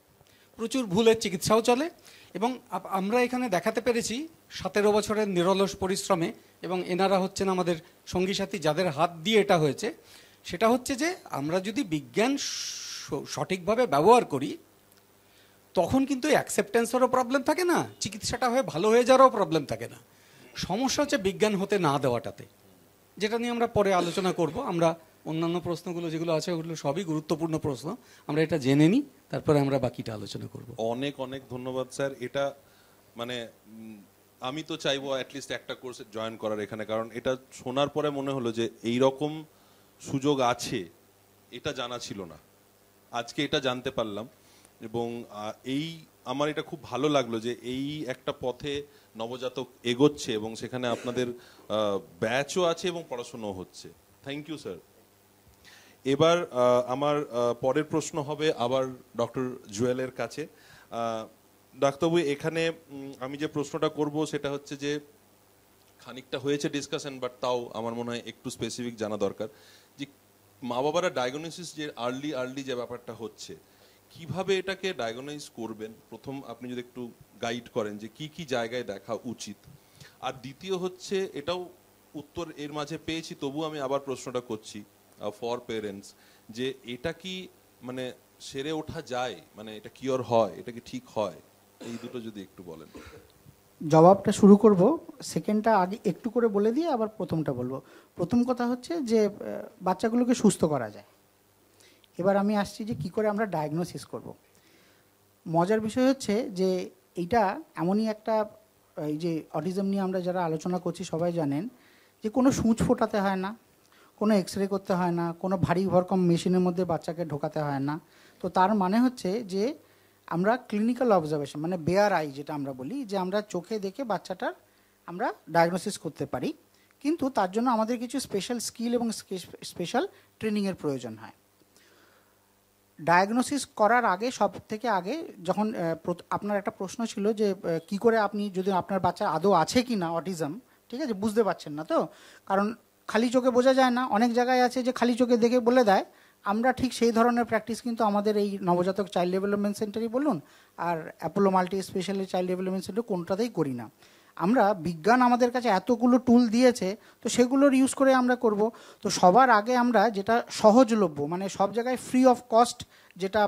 প্রচুর ভুলের চিকিৎসাও চলে। এবং আমরা এখানে দেখাতে পেরেছি 17 বছরের নিরলস পরিশ্রমে, এবং এনারা হচ্ছেন আমাদের সঙ্গী সাথী যাদের হাত দিয়ে এটা হয়েছে, সেটা হচ্ছে যে আমরা যদি বিজ্ঞান সঠিকভাবে ব্যবহার করি তখন কিন্তু অ্যাকসেপ্টেন্সেরও প্রবলেম থাকে না, চিকিৎসাটা হয়ে ভালো হয়ে যাওয়ারও প্রবলেম থাকে না। সমস্যা হচ্ছে বিজ্ঞান হতে না দেওয়াটাতে, যেটা নিয়ে আমরা পরে আলোচনা করব। আমরা অন্যান্য প্রশ্নগুলো যেগুলো আছে ওগুলো সবই গুরুত্বপূর্ণ প্রশ্ন, আমরা এটা জেনে নিই, তারপরে আমরা বাকিটা আলোচনা করব। অনেক অনেক ধন্যবাদ স্যার। এটা মানে আমি তো চাইবো অ্যাটলিস্ট একটা কোর্সে জয়েন করার এখানে, কারণ এটা শোনার পরে মনে হলো যে এই রকম সুযোগ আছে, এটা জানা ছিল না, আজকে এটা জানতে পারলাম। এবং এই আমার এটা খুব ভালো লাগলো যে এই একটা পথে নবজাতক এগোচ্ছে এবং সেখানে আপনাদের ব্যাচও আছে এবং পড়াশোনাও হচ্ছে। Thank you sir. এবার আমার পরের প্রশ্ন হবে আবার ডক্টর জুয়েলের কাছে। ডাক্তারবাবু, এখানে আমি যে প্রশ্নটা করব সেটা হচ্ছে যে খানিকটা হয়েছে ডিসকাশন, বাট তাও আমার মনে হয় একটু স্পেসিফিক জানা দরকার যে মা বাবারা ডায়াগনোসিস যে আর্লি যে ব্যাপারটা হচ্ছে, কিভাবে এটাকে ডায়াগনাইজ করবেন, প্রথম আপনি যদি একটু গাইড করেন যে কি কি জায়গায় দেখা উচিত। আর দ্বিতীয় হচ্ছে, এটাও উত্তর এর মাঝে পেয়েছি, তবু আমি আবার প্রশ্নটা করছি ফর পেরেন্টস, যে এটা কি মানে সেরে ওঠা যায়, মানে এটা কিওর হয়, এটা কি ঠিক হয়, এই দুটো যদি একটু বলেন। জবাবটা শুরু করব, সেকেন্ডটা আগে একটু করে বলে দিয়ে আবার প্রথমটা বলবো। প্রথম কথা হচ্ছে যে বাচ্চাগুলোকে সুস্থ করা যায়। এবার আমি আসছি যে কি করে আমরা ডায়াগনোসিস করব। মজার বিষয় হচ্ছে যে এইটা এমনই একটা, এই যে অটিজম নিয়ে আমরা যারা আলোচনা করছি সবাই জানেন যে কোনো সূঁচ ফোটাতে হয় না, কোনো এক্স রে করতে হয় না, কোনো ভারী ভরকম মেশিনের মধ্যে বাচ্চাকে ঢোকাতে হয় না। তো তার মানে হচ্ছে যে আমরা ক্লিনিক্যাল অবজারভেশন, মানে বেয়ার আই যেটা আমরা বলি, যে আমরা চোখে দেখে বাচ্চাটার আমরা ডায়াগনোসিস করতে পারি, কিন্তু তার জন্য আমাদের কিছু স্পেশাল স্কিল এবং স্পেশাল ট্রেনিংয়ের প্রয়োজন হয়। ডায়াগনোসিস করার আগে, সব থেকে আগে, যখন আপনার একটা প্রশ্ন ছিল যে কি করে আপনি, যদি আপনার বাচ্চা আদৌ আছে কি না অটিজম, ঠিক আছে, বুঝতে পারছেন না তো, কারণ খালি চোখে বোঝা যায় না। অনেক জায়গায় আছে যে খালি চোখে দেখে বলে দেয়। আমরা ঠিক সেই ধরনের প্র্যাকটিস কিন্তু আমাদের এই নবজাতক চাইল্ড ডেভেলপমেন্ট সেন্টারই বলুন আর Apollo multi specialty child development centre, কোনটাতেই করি না। আমরা বিজ্ঞান আমাদের কাছে এতগুলো টুল দিয়েছে, তো সেগুলোর ইউজ করে আমরা করব। তো সবার আগে আমরা যেটা সহজলভ্য, মানে সব জায়গায় ফ্রি অফ কস্ট, যেটা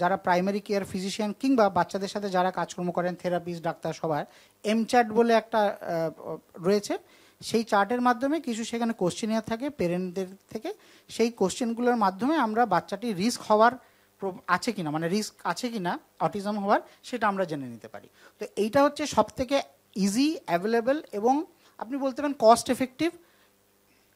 যারা প্রাইমারি কেয়ার ফিজিশিয়ান কিংবা বাচ্চাদের সাথে যারা কাজকর্ম করেন, থেরাপিস্ট, ডাক্তার, সবার এমচ্যাট বলে একটা রয়েছে, সেই চার্টের মাধ্যমে কিছু সেখানে কোশ্চেনিয়ার থাকে পেরেন্টদের থেকে, সেই কোশ্চেনগুলোর মাধ্যমে আমরা বাচ্চাটির রিস্ক হওয়ার আছে কিনা, মানে রিস্ক আছে কিনা অটিজম হওয়ার, সেটা আমরা জেনে নিতে পারি। তো এইটা হচ্ছে সবথেকে ইজি, অ্যাভেলেবেল এবং আপনি বলতে পারেন কস্ট এফেক্টিভ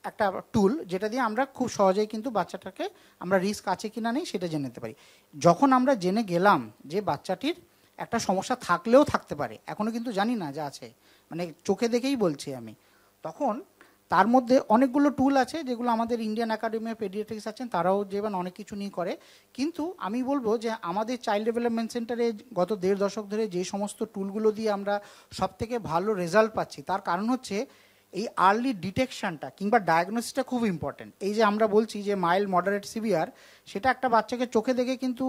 একটা টুল যেটা দিয়ে আমরা খুব সহজেই কিন্তু বাচ্চাটাকে আমরা রিস্ক আছে কিনা নেই সেটা জেনে নিতে পারি। যখন আমরা জেনে গেলাম যে বাচ্চাটির একটা সমস্যা থাকলেও থাকতে পারে, এখনও কিন্তু জানি না যে আছে, মানে চোখে দেখেই বলছি আমি, তখন তার মধ্যে অনেকগুলো টুল আছে যেগুলো আমাদের ইন্ডিয়ান একাডেমি অফ পেডিয়াট্রিক্স আছেন তারাও যেমন অনেক কিছু নিয়ে করে, কিন্তু আমি বলবো যে আমাদের চাইল্ড ডেভেলপমেন্ট সেন্টারে গত 1.5 দশক ধরে যে সমস্ত টুলগুলো দিয়ে আমরা সবথেকে ভালো রেজাল্ট পাচ্ছি তার কারণ হচ্ছে এই আর্লি ডিটেকশনটা কিংবা ডায়াগনোসিসটা খুব ইম্পর্টেন্ট। এই যে আমরা বলছি যে মাইল্ড, মডারেট, সিভিয়ার, সেটা একটা বাচ্চাকে চোখে দেখে কিন্তু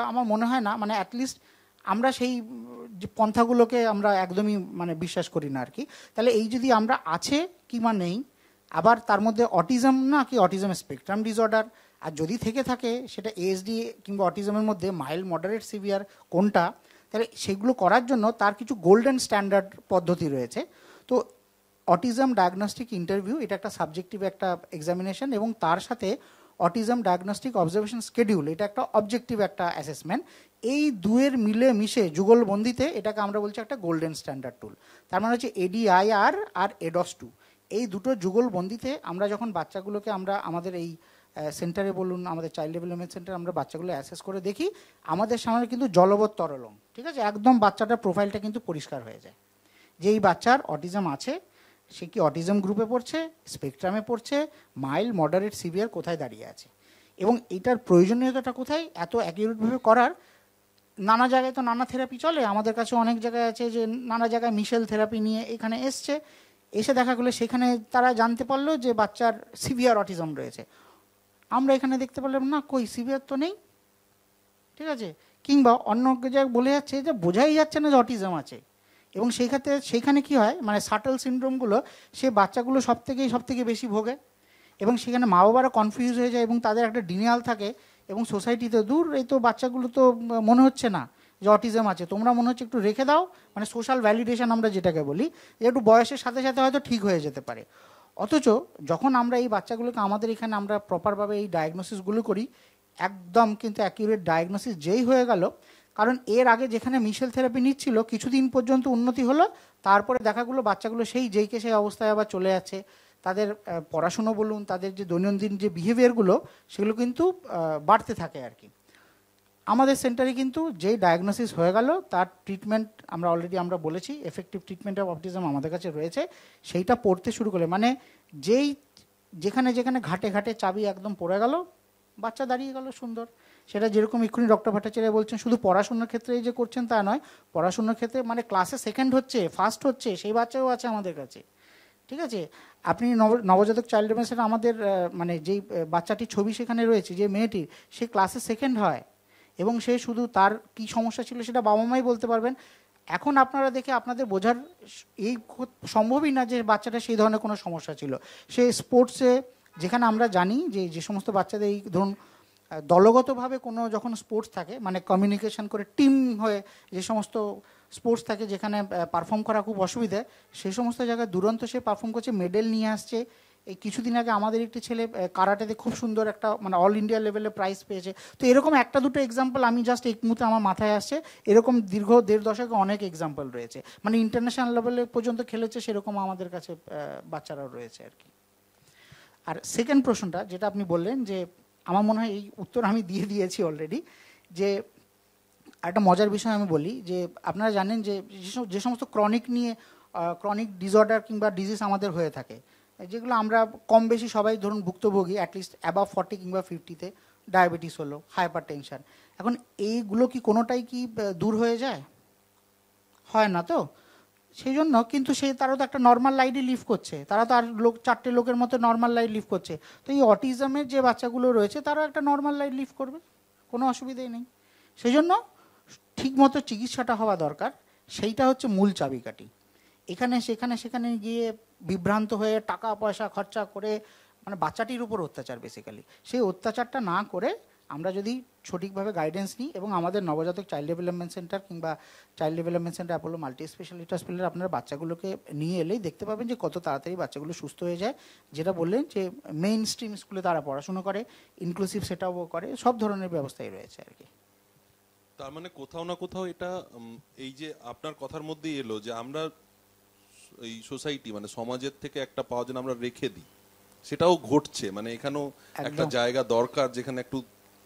আমার মনে হয় না, মানে অ্যাটলিস্ট আমরা সেই যে পন্থাগুলোকে আমরা একদমই মানে বিশ্বাস করি না আর কি। তাহলে এই যদি আমরা আছে কিংবা নেই, আবার তার মধ্যে অটিজম না কি অটিজম স্পেকট্রাম ডিসঅর্ডার, আর যদি থেকে থাকে সেটা এএসডি কিংবা অটিজমের মধ্যে মাইল্ড, মডারেট, সিভিয়ার কোনটা, তাহলে সেগুলো করার জন্য তার কিছু গোল্ডেন স্ট্যান্ডার্ড পদ্ধতি রয়েছে। তো অটিজম ডায়াগনস্টিক ইন্টারভিউ এটা একটা সাবজেক্টিভ একটা এক্সামিনেশন, এবং তার সাথে অটিজম ডায়াগনস্টিক অবজারভেশন স্কেডিউল এটা একটা অবজেক্টিভ একটা অ্যাসেসমেন্ট। এই দুয়ের মিলে মিশে যুগলবন্দিতে এটাকে আমরা বলছি একটা গোল্ডেন স্ট্যান্ডার্ড টুল। তার মানে হচ্ছে এডিআইআর আর এডস2, এই দুটো যুগলবন্দিতে আমরা যখন বাচ্চাগুলোকে আমরা আমাদের এই সেন্টারে বলুন, আমাদের চাইল্ড ডেভেলপমেন্ট সেন্টারে আমরা বাচ্চাগুলো অ্যাসেস করে দেখি, আমাদের সামনে কিন্তু জলবৎ তরলং, ঠিক আছে, একদম বাচ্চাটার প্রোফাইলটা কিন্তু পরিষ্কার হয়ে যায় যে এই বাচ্চার অটিজম আছে, সে কি অটিজম গ্রুপে পড়ছে, স্পেকট্রামে পড়ছে, মাইল্ড, মডারেট, সিভিয়ার কোথায় দাঁড়িয়ে আছে, এবং এটার প্রয়োজনীয়তাটা কোথায় এত অ্যাকিউরেটভাবে করার। নানা জায়গায় তো নানা থেরাপি চলে, আমাদের কাছে অনেক জায়গায় আছে যে নানা জায়গায় মিশেল থেরাপি নিয়ে এখানে এসছে, এসে দেখা গেলো সেখানে তারা জানতে পারলো যে বাচ্চার সিভিয়ার অটিজম রয়েছে, আমরা এখানে দেখতে পারলাম না কই সিভিয়ার তো নেই, ঠিক আছে, কিংবা অন্য জায়গায় বলে যাচ্ছে যে বোঝাই যাচ্ছে না যে অটিজম আছে, এবং সেই ক্ষেত্রে সেইখানে কী হয়, মানে সাটল সিনড্রোমগুলো সে বাচ্চাগুলো সব থেকে বেশি ভোগে, এবং সেখানে মা বাবারা কনফিউজ হয়ে যায় এবং তাদের একটা ডিনিয়াল থাকে, এবং সোসাইটিতে দূর এই তো বাচ্চাগুলো তো মনে হচ্ছে না যে অটিজম আছে, তোমরা মনে হচ্ছে একটু রেখে দাও, মানে সোশ্যাল ভ্যালিডেশন আমরা যেটাকে বলি, যে একটু বয়সের সাথে সাথে হয়তো ঠিক হয়ে যেতে পারে। অথচ যখন আমরা এই বাচ্চাগুলোকে আমাদের এখানে আমরা প্রপারভাবে এই ডায়াগনোসিসগুলো করি, একদম কিন্তু অ্যাকিউরেট ডায়াগনোসিস যেই হয়ে গেল, কারণ এর আগে যেখানে মিশেল থেরাপি নিচ্ছিল কিছুদিন পর্যন্ত উন্নতি হলো, তারপরে দেখাগুলো বাচ্চাগুলো যেই সেই অবস্থায় আবার চলে যাচ্ছে, তাদের পড়াশুনো বলুন, তাদের যে দৈনন্দিন যে বিহেভিয়ারগুলো সেগুলো কিন্তু বাড়তে থাকে আর কি। আমাদের সেন্টারে কিন্তু যেই ডায়াগনোসিস হয়ে গেল তার ট্রিটমেন্ট আমরা অলরেডি আমরা বলেছি, এফেক্টিভ ট্রিটমেন্ট অফ অটিজম আমাদের কাছে রয়েছে, সেইটা পড়তে শুরু করলে মানে যেখানে ঘাটে ঘাটে চাবি একদম পড়ে গেল, বাচ্চা দাঁড়িয়ে গেল সুন্দর। সেটা যেরকম এক্ষুনি ডক্টর ভট্টাচার্য বলছেন শুধু পড়াশোনার ক্ষেত্রে যে করছেন তা নয়, পড়াশোনার ক্ষেত্রে মানে ক্লাসে সেকেন্ড হচ্ছে, ফার্স্ট হচ্ছে, সেই বাচ্চাও আছে আমাদের কাছে, ঠিক আছে। আপনি নবজাতক চাইল্ড ডেভেলপমেন্ট আমাদের মানে যেই বাচ্চাটির ছবি সেখানে রয়েছে, যে মেয়েটির, সে ক্লাসে সেকেন্ড হয়, এবং সে শুধু তার কি সমস্যা ছিল সেটা বাবা মাই বলতে পারবেন। এখন আপনারা দেখে আপনাদের বোঝার এই সম্ভবই না যে বাচ্চাটা সেই ধরনের কোনো সমস্যা ছিল। সে স্পোর্টসে, যেখানে আমরা জানি যে সমস্ত বাচ্চাদের এই ধরুন দলগতভাবে কোনো যখন স্পোর্টস থাকে, মানে কমিউনিকেশন করে টিম হয়ে যে সমস্ত স্পোর্টস থাকে যেখানে পারফর্ম করা খুব অসুবিধা, সেই সমস্ত জায়গায় দুরন্ত সে পারফর্ম করছে, মেডেল নিয়ে আসছে। এই কিছুদিন আগে আমাদের একটি ছেলে কারাটেতে খুব সুন্দর একটা মানে অল ইন্ডিয়া লেভেলে প্রাইজ পেয়েছে। তো এরকম একটা দুটো এক্সাম্পল আমি জাস্ট এই মুহূর্তে আমার মাথায় আসছে, এরকম দীর্ঘ 1.5 দশকে অনেক এক্সাম্পল রয়েছে, মানে ইন্টারন্যাশনাল লেভেলে পর্যন্ত খেলেছে, সেরকম আমাদের কাছে বাচ্চারাও রয়েছে আর কি। আর সেকেন্ড প্রশ্নটা যেটা আপনি বললেন, যে আমার মনে হয় এই উত্তর আমি দিয়ে দিয়েছি অলরেডি, যে একটা মজার বিষয় আমি বলি, যে আপনারা জানেন যে সমস্ত ক্রনিক ডিসঅর্ডার কিংবা ডিজিজ আমাদের হয়ে থাকে, যেগুলো আমরা কম বেশি সবাই ধরুন ভুক্তভোগী, অ্যাটলিস্ট অ্যাবাভ 40 কিংবা 50-তে, ডায়াবেটিস হলো, হাইপার টেনশন, এখন এইগুলো কি কোনোটাই কি দূর হয়ে যায়? হয় না তো। সেই জন্য কিন্তু তারা তো একটা নর্মাল লাইফই লিভ করছে, তারা তো আর 4টে লোকের মতো নর্মাল লাইফ লিভ করছে। তো এই অটিজমের যে বাচ্চাগুলো রয়েছে তারা একটা নর্মাল লাইফ লিভ করবে, কোনো অসুবিধাই নেই। সেই জন্য ঠিকমতো চিকিৎসাটা হওয়া দরকার, সেইটা হচ্ছে মূল চাবিকাঠি। এখানে সেখানে গিয়ে বিভ্রান্ত হয়ে টাকা পয়সা খরচা করে মানে বাচ্চাটির উপর অত্যাচার, বেসিক্যালি সেই অত্যাচারটা না করে আমরা যদি সঠিকভাবে গাইডেন্স নিই, এবং আমাদের নবজাতক চাইল্ড ডেভেলপমেন্ট সেন্টার কিংবা child development centre Apollo multi speciality হসপিটালে আপনারা বাচ্চাগুলোকে নিয়ে এলেই দেখতে পাবেন যে কত তাড়াতাড়ি বাচ্চাগুলো সুস্থ হয়ে যায়। যেটা বললেন যে মেইন স্ট্রিম স্কুলে তারা পড়াশুনো করে, ইনক্লুসিভ সেটআপও করে, সব ধরনের ব্যবস্থাই রয়েছে আর কি। তার মানে কোথাও না কোথাও এটা এই যে আপনার কথার মধ্যেই এলো যে আমরা এই সোসাইটি মানে সমাজের থেকে একটা পাওয়া যেন আমরা রেখে দিই, সেটাও ঘটছে, মানে এখানেও একটা একদম। জায়গা দরকার যেখানে একটু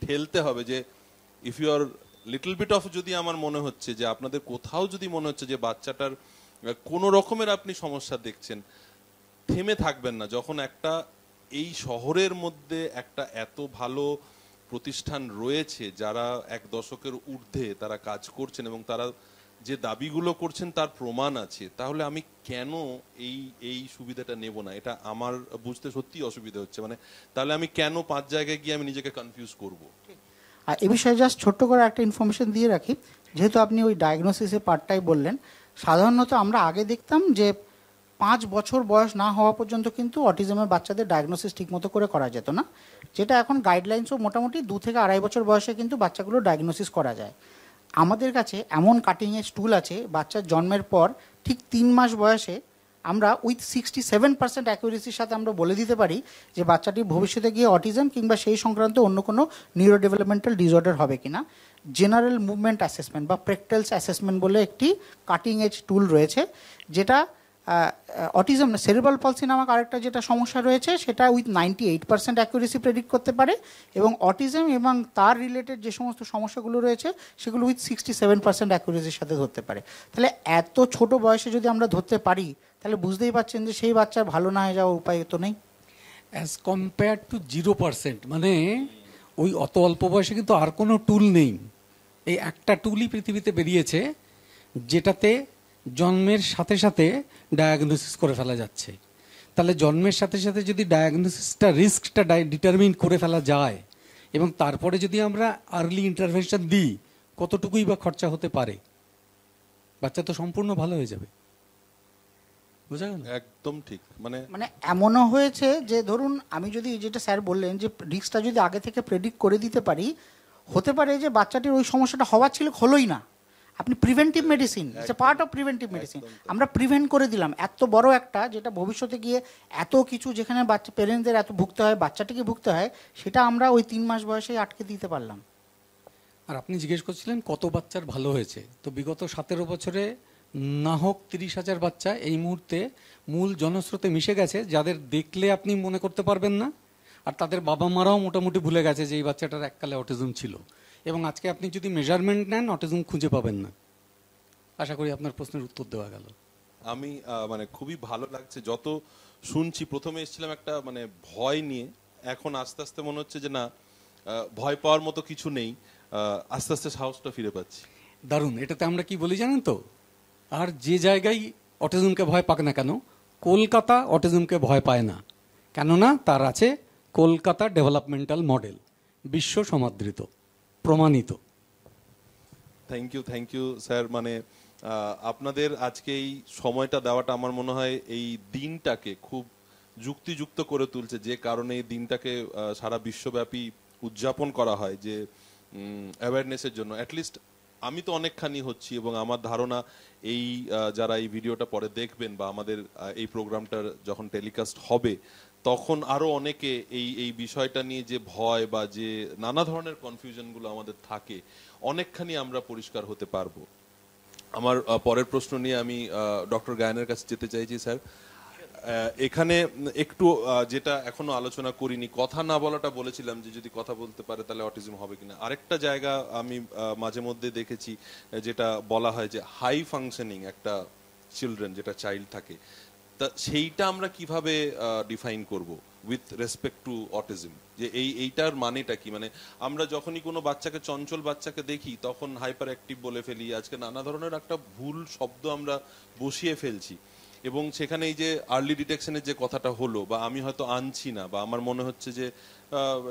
ঠেলতে হবে যে if you are little bit of, যদি আমার মনে হচ্ছে যে আপনাদের কোথাও যদি মনে হচ্ছে যে বাচ্চাটার কোনো রকমের আপনি সমস্যা দেখছেন, থেমে থাকবেন না। যখন একটা এই শহরের মধ্যে একটা এত ভালো প্রতিষ্ঠান রয়েছে যারা 1 দশকের ঊর্ধ্বে তারা কাজ করছেন এবং তারা যে দাবিগুলো করছেন তার প্রমাণ আছে, তাহলে আমি কেন এই সুবিধাটা নেব না? এটা আমার বুঝতে সত্যি অসুবিধা হচ্ছে। মানে তাহলে আমি কেন 5 জায়গায় গিয়ে আমি নিজেকে কনফিউজ করব? আর এ বিষয়ে জাস্ট ছোট্ট করে একটা ইনফরমেশন দিয়ে রাখি, যেহেতু আপনি ওই ডায়াগনোসিসের পার্টটাই বললেন, সাধারণত আমরা আগে দেখতাম যে 5 বছর বয়স না হওয়া পর্যন্ত কিন্তু অটিজমের বাচ্চাদের ডায়াগনোসিস ঠিকমতো করে করা যেত না, যেটা এখন গাইডলাইন্সও মোটামুটি 2 থেকে 2.5 বছর বয়সে কিন্তু বাচ্চাগুলো ডায়াগনোসিস করা যায়। আমাদের কাছে এমন কাটিং এজ টুল আছে, বাচ্চার জন্মের পর ঠিক 3 মাস বয়সে আমরা উইথ 67% অ্যাকুরেসির সাথে আমরা বলে দিতে পারি যে বাচ্চাটি ভবিষ্যতে গিয়ে অটিজম কিংবা সেই সংক্রান্ত অন্য কোনো নিউরো ডেভেলপমেন্টাল ডিসঅর্ডার হবে কিনা। জেনারেল মুভমেন্ট অ্যাসেসমেন্ট বা প্রেকটেলস অ্যাসেসমেন্ট বলে একটি কাটিং এজ টুল রয়েছে, যেটা অটিজম না, সেরিব্রাল পলসি নামক আরেকটা যেটা সমস্যা রয়েছে সেটা উইথ 98% অ্যাকুরেসি প্রেডিক্ট করতে পারে, এবং অটিজম এবং তার রিলেটেড যে সমস্ত সমস্যাগুলো রয়েছে সেগুলো উইথ 67% অ্যাকুরেসির সাথে ধরতে পারে। তাহলে এত ছোট বয়সে যদি আমরা ধরতে পারি, তাহলে বুঝতেই পারছেন যে সেই বাচ্চার ভালো না হয়ে যাওয়ার উপায় তো নেই। অ্যাজ কম্পেয়ার টু 0%, মানে ওই অত অল্প বয়সে কিন্তু আর কোনো টুল নেই। এই একটা টুলই পৃথিবীতে বেরিয়েছে যেটাতে জন্মের সাথে সাথে ডায়াগনোসিস করে ফেলা যাচ্ছে। তাহলে জন্মের সাথে সাথে যদি ডায়াগনোসিসটা, রিস্কটা ডিটারমিন করে ফেলা যায় এবং তারপরে যদি আমরা আর্লি ইন্টারভেনশন দিই, কতটুকুই বা খরচা হতে পারে, বাচ্চা তো সম্পূর্ণ ভালো হয়ে যাবে। বুঝা গেল? একদম ঠিক। মানে এমনও হয়েছে যে ধরুন আমি যদি, যেটা স্যার বললেন যে রিস্কটা যদি আগে থেকে প্রেডিক্ট করে দিতে পারি, হতে পারে যে বাচ্চাটির ওই সমস্যাটা হওয়ার ছিল, হলোই না। আপনি preventive medicine, it's a part of preventive medicine, আমরা প্রিভেন্ট করে দিলাম এত বড় একটা, যেটা ভবিষ্যতে গিয়ে এত কিছু, যেখানে বাচ্চা প্যারেন্টসদের এত ভুগতে হয়, বাচ্চাটিকে ভুগতে হয়, সেটা আমরা ওই 3 মাস বয়সেই আটকে দিতে পারলাম। আর আপনি জিজ্ঞেস করছিলেন কত বাচ্চার ভালো হয়েছে, তো বিগত 17 বছরে না হোক 30,000 বাচ্চা এই মুহূর্তে মূল জনস্রোতে মিশে গেছে, যাদের দেখলে আপনি মনে করতে পারবেন না, আর তাদের বাবা মারাও মোটামুটি ভুলে গেছে যে এই বাচ্চাটার এককালে অটিজম ছিল, এবং আজকে আপনি যদি মেজারমেন্ট নেন অটিজম খুঁজে পাবেন না। আশা করি আপনার প্রশ্নের উত্তর দেওয়া গেল। আমি মানে খুবই ভালো লাগছে যত শুনছি। প্রথমে এসেছিলাম একটা মানে ভয় নিয়ে, এখন আস্তে আস্তে মনে হচ্ছে যে না, ভয় পাওয়ার মতো কিছু নেই, আস্তে আস্তে সাহসটা ফিরে পাচ্ছি। দারুণ। এটাতে আমরা কি বলি জানেন তো, আর যে জায়গায় অটিজমকে ভয় পাক না কেন, কলকাতা অটিজমকে ভয় পায় না, কেননা তার আছে কলকাতা ডেভেলপমেন্টাল মডেল, বিশ্ব সমাদৃত, প্রমাণিত। Thank you sir. মানে আপনাদের আজকে এই সময়টা দেওয়াটা আমার মনে হয় এই দিনটাকে খুব যুক্তিযুক্ত করে তুলছে, যে কারণে এই দিনটাকে সারা বিশ্বব্যাপী উদযাপন করা হয়, যে অ্যাওয়ারনেসের জন্য। অ্যাটলিস্ট আমি তো অনেকখানি হচ্ছি, এবং আমার ধারণা এই যারা এই ভিডিওটা পরে দেখবেন বা আমাদের এই প্রোগ্রামটার যখন টেলিকাস্ট হবে, তখন আরো অনেকে এই বিষয়টা নিয়ে যে ভয় বা যে নানা ধরনের কনফিউশনগুলো আমাদের থাকে, অনেকখানি আমরা পরিষ্কার হতে পারবো। আমার পরের প্রশ্ন নিয়ে আমি ডক্টর গায়নের কাছে যেতে চাইছি। স্যার, এখানে একটু যেটা এখনো আলোচনা করিনি, কথা না বলাটা বলেছিলাম যে যদি কথা বলতে পারে তাহলে অটিজম হবে কিনা। আরেকটা জায়গা আমি মাঝে মধ্যে দেখেছি যেটা বলা হয় যে হাই ফাংশনিং একটা চিলড্রেন, যেটা চাইল্ড থাকে, তা সেইটা আমরা কিভাবে ডিফাইন করব উইথ রেসপেক্ট টু অটিজম? যে এইটার মানেটা কি? মানে আমরা যখনই কোনো বাচ্চাকে, চঞ্চল বাচ্চাকে দেখি, তখন হাইপার অ্যাক্টিভ বলে ফেলি, আজকে নানা ধরনের একটা ভুল শব্দ আমরা বসিয়ে ফেলছি, এবং সেখানে এই যে আর্লি ডিটেকশনের যে কথাটা হলো, বা আমি হয়তো আনছি না, বা আমার মনে হচ্ছে যে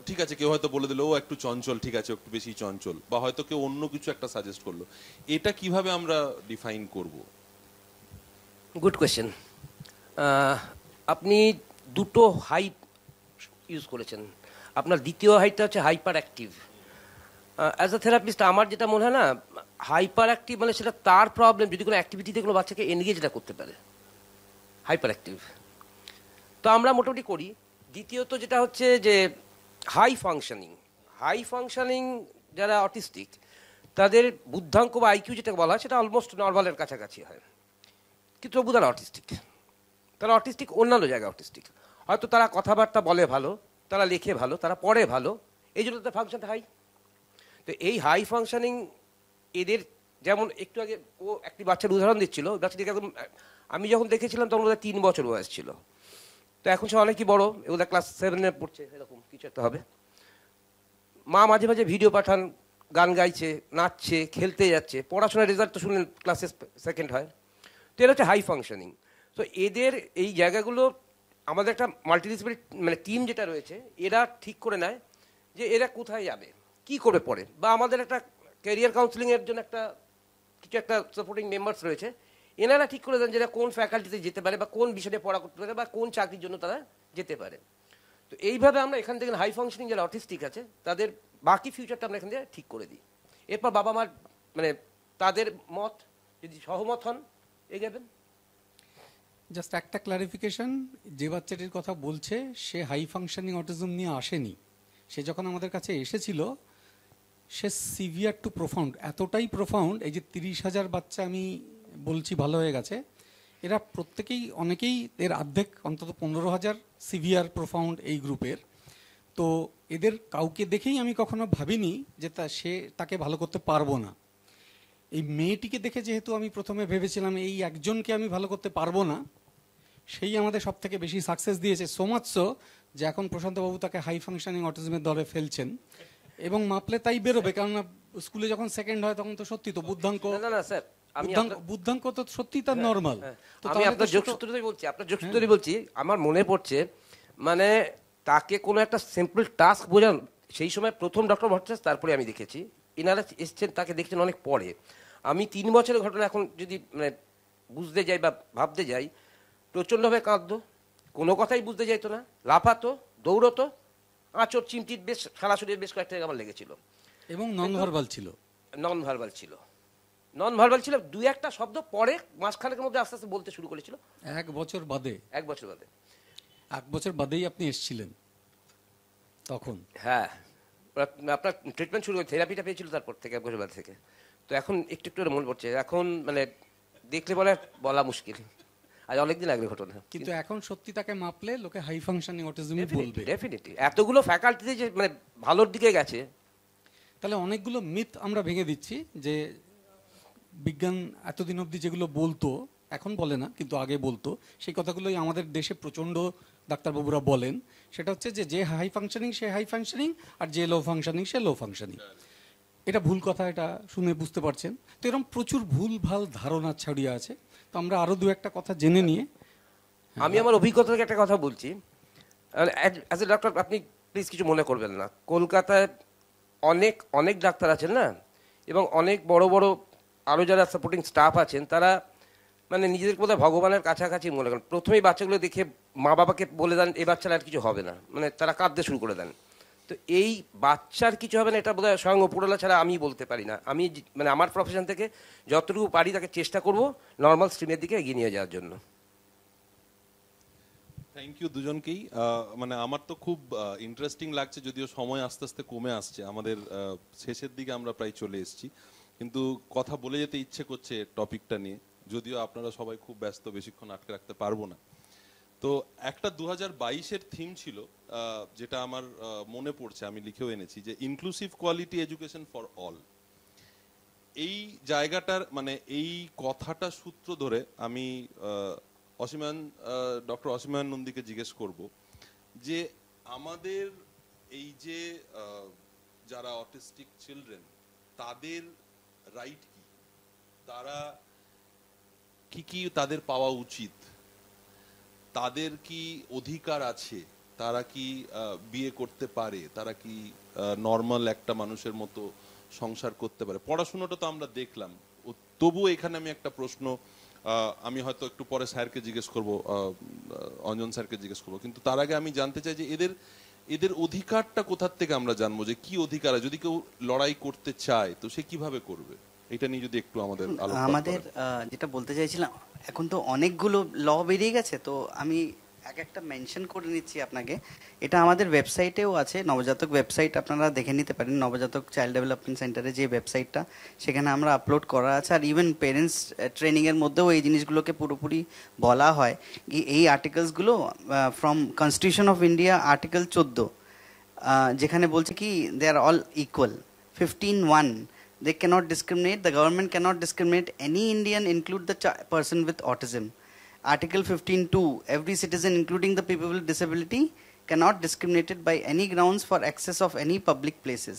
ঠিক আছে, কেউ হয়তো বলে দিল ও একটু চঞ্চল, ঠিক আছে একটু বেশি চঞ্চল, বা হয়তো কেউ অন্য কিছু একটা সাজেস্ট করলো, এটা কিভাবে আমরা ডিফাইন করব? Good question. আপনি দুটো হাইট ইউজ করেছেন। আপনার দ্বিতীয় হাইটটা হচ্ছে hyper active. As a therapist আমার যেটা মনে হয় না, হাইপার অ্যাক্টিভ মানে সেটা তার প্রবলেম, যদি কোনো অ্যাক্টিভিটিতে কোনো বাচ্চাকে এনগেজ এটা করতে পারে, হাইপার অ্যাক্টিভ তো আমরা মোটামুটি করি। দ্বিতীয়ত যেটা হচ্ছে যে হাই ফাংশনিং যারা অটিস্টিক, তাদের বুদ্ধাঙ্ক বা আইকিউ যেটা বলা হয় সেটা অলমোস্ট নর্মালের কাছাকাছি হয়, কিন্তু তবু তারা অটিস্টিক। তারা অটিস্টিক অন্যান্য জায়গায় অটিস্টিক, হয়তো তারা কথাবার্তা বলে ভালো, তারা লেখে ভালো, তারা পড়ে ভালো, এই জন্য তাদের ফাংশনটা হাই। তো এই হাই ফাংশনিং এদের, যেমন একটু আগে ও একটি বাচ্চার উদাহরণ দিচ্ছিল, বাচ্চাটিকে একদম, আমি যখন দেখেছিলাম তখন ওদের 3 বছর বয়স ছিল, তো এখন সে অনেকই বড়, ওদের ক্লাস 7-এ পড়ছে, এরকম কিছু একটা হবে। মা মাঝে মাঝে ভিডিও পাঠান, গান গাইছে, নাচছে, খেলতে যাচ্ছে, পড়াশোনার রেজাল্ট তো শুনলেন ক্লাসে 2nd হয়। তো এটা হচ্ছে হাই ফাংশনিং। তো এদের এই জায়গাগুলো আমাদের একটা মাল্টিডিসিপ্লিনারি মানে টিম যেটা রয়েছে, এরা ঠিক করে নেয় যে এরা কোথায় যাবে, কি করবে পরে, বা আমাদের একটা ক্যারিয়ার কাউন্সিলিংয়ের জন্য একটা কিছু একটা সাপোর্টিং মেম্বার্স রয়েছে, এনারা ঠিক করে দেন যে এরা কোন ফ্যাকাল্টিতে যেতে পারে, বা কোন বিষয়ে পড়া করতে পারে, বা কোন চাকরির জন্য তারা যেতে পারে। তো এইভাবে আমরা এখান থেকে হাই ফাংশনিং যারা অটিস্টিক আছে তাদের বাকি ফিউচারটা আমরা এখান থেকে ঠিক করে দিই। এরপর বাবা মার মানে তাদের মত যদি সহমত হন এগোবেন। জাস্ট একটা ক্লারিফিকেশন, যে বাচ্চাটির কথা বলছে সে হাই ফাংশনিং অটিজম নিয়ে আসেনি। সে যখন আমাদের কাছে এসেছিল সে সিভিয়ার টু প্রোফাউন্ড, এতটাই প্রোফাউন্ড, এই যে 30,000 বাচ্চা আমি বলছি ভালো হয়ে গেছে, এরা প্রত্যেকেই, অনেকেই, এর অর্ধেক অন্তত 15,000 সিভিয়ার প্রোফাউন্ড এই গ্রুপের। তো এদের কাউকে দেখেই আমি কখনো ভাবিনি যে সে তাকে ভালো করতে পারবো না। এই মেয়েটিকে দেখে যেহেতু আমি প্রথমে ভেবেছিলাম এই একজনকে আমি ভালো করতে পারবো না, সেই আমাদের সব থেকে বেশি সাকসেস দিয়েছে। সো মাচ সো যে এখন প্রশান্তবাবু তাকে হাই ফাংশনিং অটিজমের দলে ফেলছেন, এবং মাপলে তাই বেরোবে, কেননা স্কুলে যখন 2nd হয় তখন তো সত্যি তো বুদ্ধাঙ্ক, না স্যার, বুদ্ধাঙ্ক তো সত্যি তার নর্মাল। আমি আপনার যোগসূত্রটাই বলছি, আমার মনে পড়ছে, মানে তাকে কোনো একটা সিম্পল টাস্ক বোঝান, সেই সময় প্রথম ডক্টর ভট্টাচার্য, তারপরে আমি দেখেছি এনারা এসছেন, তাকে দেখছেন অনেক পরে। আমি 3 বছরের ঘটনা এখন যদি মানে বুঝতে যাই বা ভাবতে যাই, প্রচণ্ডভাবে কাঁদতো, কোনো কথাই বুঝতে যাইতো না, লাফাতো, দৌড়তো, আঁচড় চিমটির বেশ সারা শরীরে বেশ কয়েকটা আমার লেগেছিল, এবং নন ভার্বাল ছিল। নন ভার্বাল ছিল 2-1টা শব্দ পরে মাসখানেকের মধ্যে আস্তে আস্তে বলতে শুরু করেছিল। 1 বছর বাদে 1 বছর বাদে 1 বছর বাদেই আপনি এসেছিলেন তখন। হ্যাঁ, আপনার ট্রিটমেন্ট শুরু করে থেরাপিটা পেয়েছিল তারপর থেকে, 1 বছর বাদ থেকে। তো এখন একটু একটু মনে পড়ছে, এখন মানে দেখলে বলা মুশকিল, আজ অনেকদিন আগে ঘটনা, কিন্তু এখন সত্যি তাকে মাপলে লোকে হাই ফাংশনিং অটিজমই বলবে। ডেফিনেটলি এতগুলো ফ্যাকাল্টিতে যে মানে ভালোর দিকে গেছে। তাহলে অনেকগুলো মিথ আমরা ভেঙে দিচ্ছি, যে বিজ্ঞান এতদিন অবধি যেগুলো বলতো, এখন বলে না কিন্তু আগে বলতো, সেই কথাগুলোই আমাদের দেশে প্রচণ্ড ডাক্তারবাবুরা বলেন। সেটা হচ্ছে যে হাই ফাংশনিং সে হাই ফাংশনিং, আর যে লো ফাংশনিং সে লো ফাংশনিং। এটা ভুল কথা, এটা শুনে বুঝতে পারছেন। তো এরকম প্রচুর ভুল ভাল ধারণা ছড়িয়ে আছে। তো আমরা আরও 2-1টা কথা জেনে নিয়ে, আমি আমার অভিজ্ঞতা থেকে একটা কথা বলছি, অ্যাজ এ ডক্টর আপনি প্লিজ কিছু মনে করবেন না, কলকাতায় অনেক অনেক ডাক্তার আছেন না, এবং অনেক বড় বড় আরও যারা সাপোর্টিং স্টাফ আছেন, তারা মানে নিজেদের বোধহয় ভগবানের কাছাকাছি মনে করেন। প্রথমেই বাচ্চাগুলো দেখে মা বাবাকে বলে দেন এই বাচ্চার আর কিছু হবে না, মানে তারা কাঁদতে শুরু করে দেন। তো এই বাচ্চার কিছু হবে না, এটা বোধহয় স্বয়ং উপরওয়ালা ছাড়া আমি বলতে পারি না। আমি মানে আমার প্রফেশন থেকে যতটুকু পারি তাকে চেষ্টা করব নর্মাল স্ট্রিমের দিকে এগিয়ে নিয়ে যাওয়ার জন্য। থ্যাংক ইউ দুজনকেই। মানে আমার তো খুব ইন্টারেস্টিং লাগছে, যদিও সময় আস্তে আস্তে কমে আসছে, আমাদের শেষের দিকে আমরা প্রায় চলে এসেছি, কিন্তু কথা বলে যেতে ইচ্ছে করছে টপিকটা নিয়ে, যদিও আপনারা সবাই খুব ব্যস্ত, বেশিক্ষণ আটকে রাখতে পারবো না। তো একটা 2022-এর থিম ছিল, যেটা আমার মনে পড়ছে, আমি লিখেও এনেছি, যে inclusive quality education for all. এই জায়গাটার মানে এই কথাটা সূত্র ধরে আমি ডক্টর অসীমান নন্দীকে জিজ্ঞেস করব যে আমাদের এই যে যারা অটিস্টিক চিলড্রেন, তাদের রাইট কি, তারা কি তাদের পাওয়া উচিত, তাদের কি অধিকার আছে, তারা কি বিয়ে করতে পারে, তারা কি নর্মাল একটা মানুষের মতো সংসার করতে পারে। পড়াশোনাটা তো আমরা দেখলাম, তবুও এখানে আমি একটা প্রশ্ন, আমি হয়তো একটু পরে স্যারকে জিজ্ঞেস করবো, অঞ্জন স্যারকে জিজ্ঞেস করবো, কিন্তু তার আগে আমি জানতে চাই যে এদের অধিকারটা কোথার থেকে আমরা জানবো, যে কি অধিকার, যদি কেউ লড়াই করতে চায় তো সে কিভাবে করবে, এটা নিয়ে যদি একটু আমাদের যেটা বলতে চাইছিলাম, এখন তো অনেকগুলো ল বেরিয়ে গেছে, তো আমি এক একটা মেনশন করে নিচ্ছি আপনাকে। এটা আমাদের ওয়েবসাইটেও আছে, নবজাতক ওয়েবসাইট, আপনারা দেখে নিতে পারেন। নবজাতক চাইল্ড ডেভেলপমেন্ট সেন্টারে যে ওয়েবসাইটটা, সেখানে আমরা আপলোড করা আছে। আর ইভেন পেরেন্টস ট্রেনিংয়ের মধ্যেও এই জিনিসগুলোকে পুরোপুরি বলা হয়। এই আর্টিকেলসগুলো from constitution of India article 14, যেখানে বলছে কি they are all equal. 15(1) they cannot discriminate, the government cannot discriminate any Indian, include the person with autism. Article 15(2), every citizen including the people with disability cannot discriminated by any grounds for access of any public places.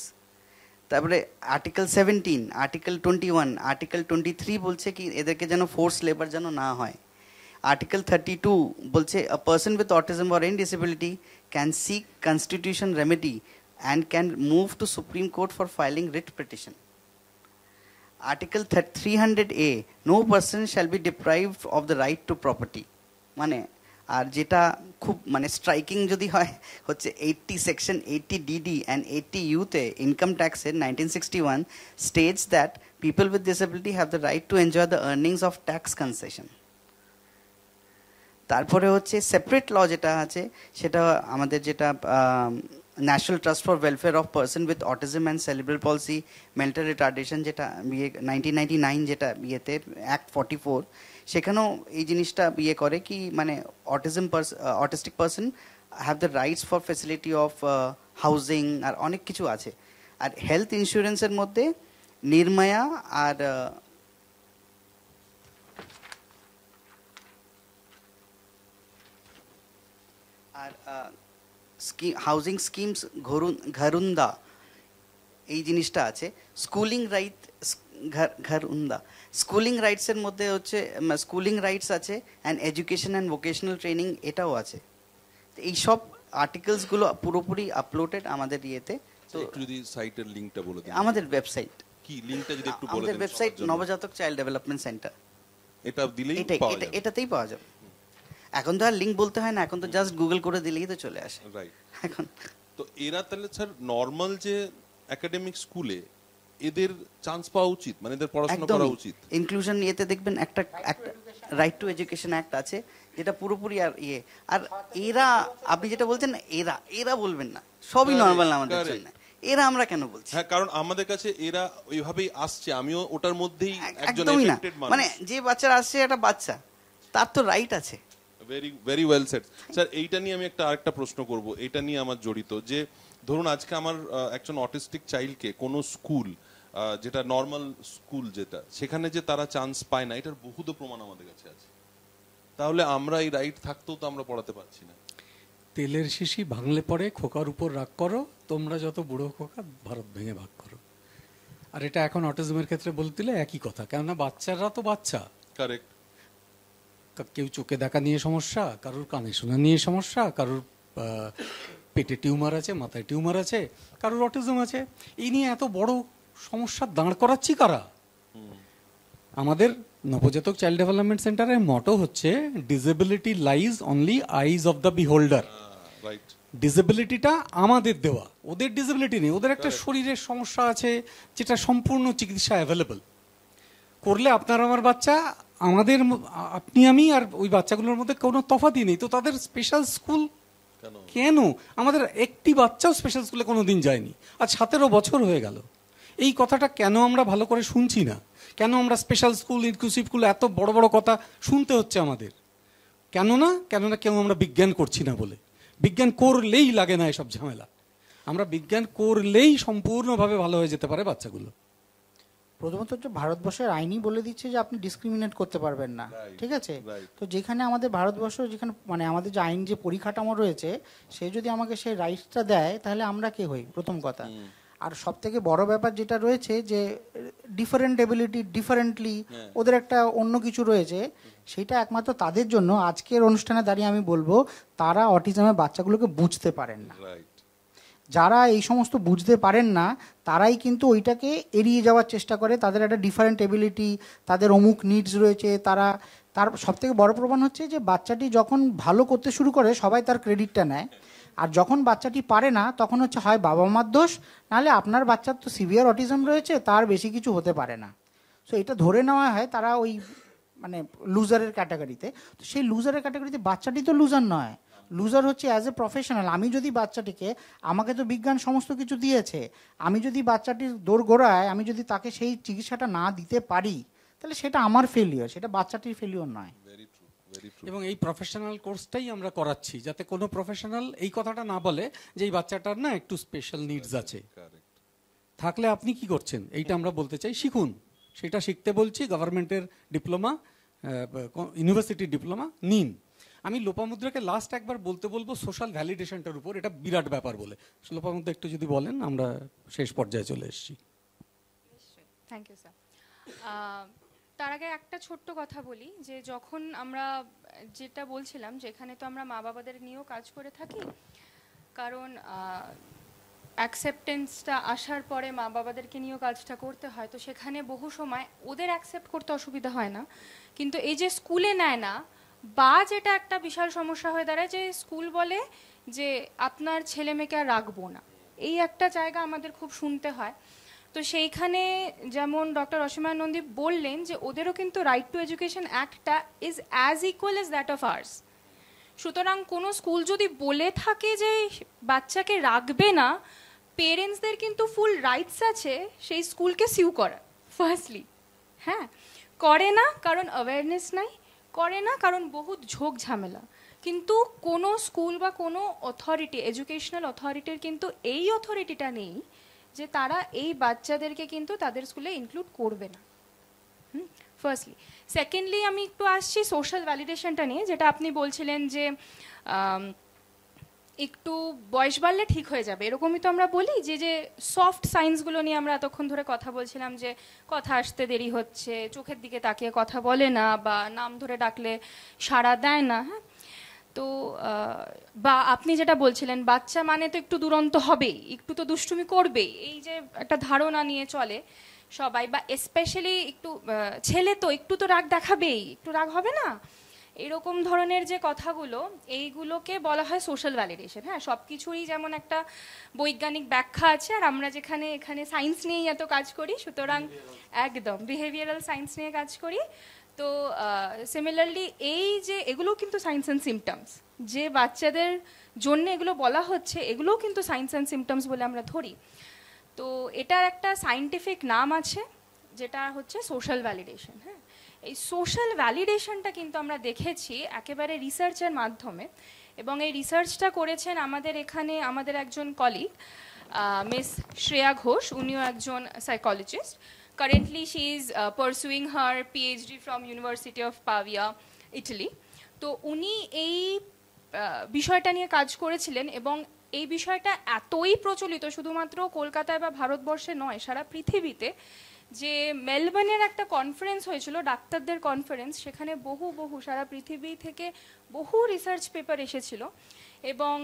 তারপরে আর্টিকেল 17, আর্টিকেল 21, আর্টিকেল 23 বলছে কি এদেরকে যেন ফোর্স লেবার যেন না হয়। আর্টিকেল 32 বলছে a person with autism or any disability can seek constitution remedy and can move to Supreme Court for filing writ petition. Article 300A, no person shall be deprived of the right to property. মানে আর যেটা খুব মানে স্ট্রাইকিং যদি হয় হচ্ছে 80 সেকশন 80 DD and 80 ইউতে ইনকাম ট্যাক্সের 1961 states that people with disability have the right to enjoy the earnings of tax concession. তারপরে হচ্ছে সেপারেট ল যেটা আছে সেটা আমাদের যেটা national trust for welfare of person with autism and cerebral পলসি mental retardation, যেটা 1999 যেটা বিয়েতে অ্যাক্ট 44, সেখানেও এই জিনিসটা বিয়ে করে কি মানে autistic person have the rights for facility of housing আর অনেক কিছু আছে। আর হেলথ ইন্স্যুরেন্সের মধ্যে নির্মায়া আর হাউজিং স্কিমস ঘরুন্দা এই জিনিসটা আছে। স্কুলিং রাইট ঘরুন্দা স্কুলিং রাইটসের মধ্যে হচ্ছে স্কুলিং রাইটস আছে and education and vocational training এটাও আছে। এই সব আর্টিকেলসগুলো পুরোপুরি আপলোডেড আমাদের ইয়েতে। তো একটু যদি সাইটের লিংকটা বলে দিন। আমাদের ওয়েবসাইট কি লিংকটা যদি একটু বলে দেন। আমাদের ওয়েবসাইট নবজাতক চাইল্ড ডেভেলপমেন্ট সেন্টার, এটা দিলেই পাওয়া যাবে, এটাতেই পাওয়া যাবে। এখন তো আর লিংক বলতে হয় না, এখন তো জাস্ট গুগল করে দিলেই তো চলে আসে। রাইট। এখন তো এরা তাহলে স্যার নরমাল যে একাডেমিক স্কুলে এদের চান্স পাওয়া উচিত, মানে এদের পড়াশোনা করা উচিত। ইনক্লুশন ইয়েতে দেখবেন একটা রাইট টু এডুকেশন অ্যাক্ট আছে যেটা পুরোপুরি আর ইয়ে। আর এরা আপনি যেটা বলছেন এরা বলবেন না, সবই নরমাল আমাদের জন্য। এরা আমরা কেন বলছি? হ্যাঁ, কারণ আমাদের কাছে এরা ওইভাবেই আসছে, আমিও ওটার মধ্যেই একজন একদমই না। এফেক্টেড মানুষ। মানে যে বাচ্চারা আসছে একটা বাচ্চা, তার তো রাইট আছে। Very well said sir. এইটা নিয়ে আমি আরেকটা প্রশ্ন করব, এটা নিয়ে আমার জড়িত যে ধরুন আজকে আমার একজন অটিস্টিক চাইল্ডকে কোনো স্কুল যেটা নর্মাল স্কুল যেটা সেখানে যে তারা চান্স পায় না, এটার বহুত প্রমাণ আমাদের কাছে আছে। তাহলে আমরা এই রাইট থাকতেও তো আমরা পড়াতে পারছি না। তেলের শিশি ভাঙলে পরে খোকার উপর রাগ করো, তোমরা যত বুড়ো খোকা ভারত ভেঙে ভাগ করো। আর এটা এখন অটিজমের ক্ষেত্রে বলতে দিলে একই কথা, কেননা বাচ্চারা তো বাচ্চা। কারেক্ট। কেউ চোখে দেখা নিয়ে সমস্যা, কারোর কানে শোনা নিয়ে সমস্যা, কারোর পেটে টিউমার আছে, মাথায় টিউমার আছে, কারোর অটিজম আছে। এই নিয়ে এত বড় সমস্যা দাঁড় করাচ্ছি কারা? আমাদের নবজাতক চাইল্ড ডেভেলপমেন্ট সেন্টারের মটো হচ্ছে disability lies only eyes of the beholder. ডিসেবিলিটিটা আমাদের দেওয়া, ওদের ডিসেবিলিটি নেই। ওদের একটা শরীরের সমস্যা আছে যেটা সম্পূর্ণ চিকিৎসা অ্যাভেলেবল। করলে আপনার আমার বাচ্চা, আমাদের আপনি আমি আর ওই বাচ্চাগুলোর মধ্যে কোনো তফাৎই নেই। তো তাদের স্পেশাল স্কুল কেন? আমাদের একটি বাচ্চাও স্পেশাল স্কুলে কোনো দিন যায়নি, আজ 17 বছর হয়ে গেল। এই কথাটা কেন আমরা ভালো করে শুনছি না? কেন আমরা স্পেশাল স্কুল, ইনক্লুসিভ স্কুল, এত বড় বড় কথা শুনতে হচ্ছে আমাদের? কেননা কেউ আমরা বিজ্ঞান করছি না বলে। বিজ্ঞান করলেই লাগে না এসব ঝামেলা। আমরা বিজ্ঞান করলেই সম্পূর্ণভাবে ভালো হয়ে যেতে পারে বাচ্চাগুলো। প্রথমত হচ্ছে ভারতবর্ষের আইনই বলে দিচ্ছে যে আপনি ডিসক্রিমিনেট করতে পারবেন না, ঠিক আছে? তো যেখানে আমাদের ভারতবর্ষ, যেখানে মানে আমাদের যে আইন যে পরিকাঠামো রয়েছে, সে যদি আমাকে সেই রাইটসটা দেয় তাহলে আমরা কে হই? প্রথম কথা। আর সব থেকে বড় ব্যাপার যেটা রয়েছে যে ডিফারেন্ট এবিলিটি, ডিফারেন্টলি ওদের একটা অন্য কিছু রয়েছে, সেটা একমাত্র তাদের জন্য। আজকের অনুষ্ঠানে দাঁড়িয়ে আমি বলবো তারা অটিজমের বাচ্চাগুলোকে বুঝতে পারেন না। যারা এই সমস্ত বুঝতে পারেন না তারাই কিন্তু ওইটাকে এড়িয়ে যাওয়ার চেষ্টা করে। তাদের একটা ডিফারেন্ট এবিলিটি, তাদের অমুক নিডস রয়েছে। তার সবথেকে বড় প্রমাণ হচ্ছে যে বাচ্চাটি যখন ভালো করতে শুরু করে সবাই তার ক্রেডিটটা নেয়, আর যখন বাচ্চাটি পারে না তখন হচ্ছে হয় বাবা মার দোষ, নাহলে আপনার বাচ্চার তো সিভিয়ার অটিজম রয়েছে, তার বেশি কিছু হতে পারে না। সো এটা ধরে নেওয়া হয়, তারা ওই মানে লুজারের ক্যাটাগরিতে। তো সেই লুজারের ক্যাটাগরিতে বাচ্চাটি তো লুজার নয়, লুজার হচ্ছে অ্যাজ এ প্রফেশনাল। আমি যদি বাচ্চাটিকে, আমাকে তো বিজ্ঞান সমস্ত কিছু দিয়েছে, আমি যদি বাচ্চাটির দোরগোড়ায় আমি যদি তাকে সেই চিকিৎসাটা না দিতে পারি, তাহলে সেটা আমার ফেলিওর, সেটা বাচ্চাটির ফেলিওর নয়। এবং এই প্রফেশনাল কোর্সটাই আমরা করাচ্ছি, যাতে কোনো প্রফেশনাল এই কথাটা না বলে যে এই বাচ্চাটার না একটু স্পেশাল নিডস আছে। থাকলে আপনি কি করছেন এইটা আমরা বলতে চাই, শিখুন। সেটা শিখতে বলছি, গভর্নমেন্টের ডিপ্লোমা, ইউনিভার্সিটি ডিপ্লোমা নিন। আমি লোপামুদ্রাকে লাস্ট একবার বলতে বলবো সোশ্যাল ভ্যালিডেশনটার উপর, এটা বিরাট ব্যাপার বলে। লোপামুদ্রা একটু যদি বলেন, আমরা শেষ পর্যায়ে চলে এসেছি। Thank you sir. তার আগে একটা ছোট্ট কথা বলি, যে যখন আমরা যেটা বলছিলাম যে এখানে তো আমরা মা বাবাদের নিয়েও কাজ করে থাকি, কারণ অ্যাকসেপ্টেন্সটা আসার পরে মা বাবাদেরকে নিয়েও কাজটা করতে হয়। তো সেখানে বহু সময় ওদের অ্যাকসেপ্ট করতে অসুবিধা হয় না, কিন্তু এই যে স্কুলে নেয় না, বা যেটা একটা বিশাল সমস্যা হয়ে দাঁড়ায়, যে স্কুল বলে যে আপনার ছেলে মেয়েকে আর রাখবো না, এই একটা জায়গা আমাদের খুব শুনতে হয়। তো সেইখানে যেমন ডক্টর অসীমা নন্দী বললেন যে ওদেরও কিন্তু রাইট টু এডুকেশন অ্যাক্টটা is as equal as that of ours. সুতরাং কোনো স্কুল যদি বলে থাকে যে বাচ্চাকে রাখবে না, পেরেন্টসদের কিন্তু ফুল রাইটস আছে সেই স্কুলকে সিউ করা। ফার্স্টলি হ্যাঁ, করে না কারণ অ্যাওয়ারনেস নাই, করে না কারণ বহুত ঝোঁক ঝামেলা। কিন্তু কোনো স্কুল বা কোনো অথরিটি, এডুকেশনাল অথরিটির কিন্তু এই অথরিটিটা নেই যে তারা এই বাচ্চাদেরকে কিন্তু তাদের স্কুলে ইনক্লুড করবে না। ফার্স্টলি। সেকেন্ডলি আমি একটু আসছি সোশ্যাল ভ্যালিডেশনটা নিয়ে, যেটা আপনি বলছিলেন যে একটু বয়স বাড়লে ঠিক হয়ে যাবে, এরকমই তো আমরা বলি। যে যে সফট সাইন্সগুলো নিয়ে আমরা এতক্ষণ ধরে কথা বলছিলাম, যে কথা আসতে দেরি হচ্ছে, চোখের দিকে তাকিয়ে কথা বলে না, বা নাম ধরে ডাকলে সাড়া দেয় না, হ্যাঁ। তো বা আপনি যেটা বলছিলেন, বাচ্চা মানে তো একটু দুরন্ত হবেই, একটু তো দুষ্টুমি করবেই, এই যে একটা ধারণা নিয়ে চলে সবাই, বা স্পেশালি একটু ছেলে তো একটু তো রাগ দেখাবেই, একটু রাগ হবে না, এরকম ধরনের যে কথাগুলো, এইগুলোকে বলা হয় সোশ্যাল ভ্যালিডেশন। হ্যাঁ, সব কিছুরই যেমন একটা বৈজ্ঞানিক ব্যাখ্যা আছে, আর আমরা যেখানে এখানে সায়েন্স নিয়েই এত কাজ করি, সুতরাং একদম বিহেভিয়ারাল সায়েন্স নিয়ে কাজ করি। তো সিমিলারলি এই যে এগুলো কিন্তু সাইন্স অ্যান্ড সিমটমস, যে বাচ্চাদের জন্য এগুলো বলা হচ্ছে, এগুলোও কিন্তু সাইন্স অ্যান্ড সিমটমস বলে আমরা ধরি। তো এটার একটা সায়েন্টিফিক নাম আছে, যেটা হচ্ছে সোশ্যাল ভ্যালিডেশন। হ্যাঁ, এই সোশ্যাল ভ্যালিডেশনটা কিন্তু আমরা দেখেছি একেবারে রিসার্চের মাধ্যমে, এবং এই রিসার্চটা করেছেন আমাদের এখানে আমাদের একজন কলিগ মিস শ্রেয়া ঘোষ, উনিও একজন psychologist. Currently, she is pursuing her PhD from University of Pavia, Italy. তো উনি এই বিষয়টা নিয়ে কাজ করেছিলেন, এবং এই বিষয়টা এতই প্রচলিত শুধুমাত্র কলকাতায় বা ভারতবর্ষে নয়, সারা পৃথিবীতে, যে মেলবোর্নের একটা কনফারেন্স হয়েছিল, ডাক্তারদের কনফারেন্স, সেখানে বহু সারা পৃথিবী থেকে বহু রিসার্চ পেপার এসেছিল, এবং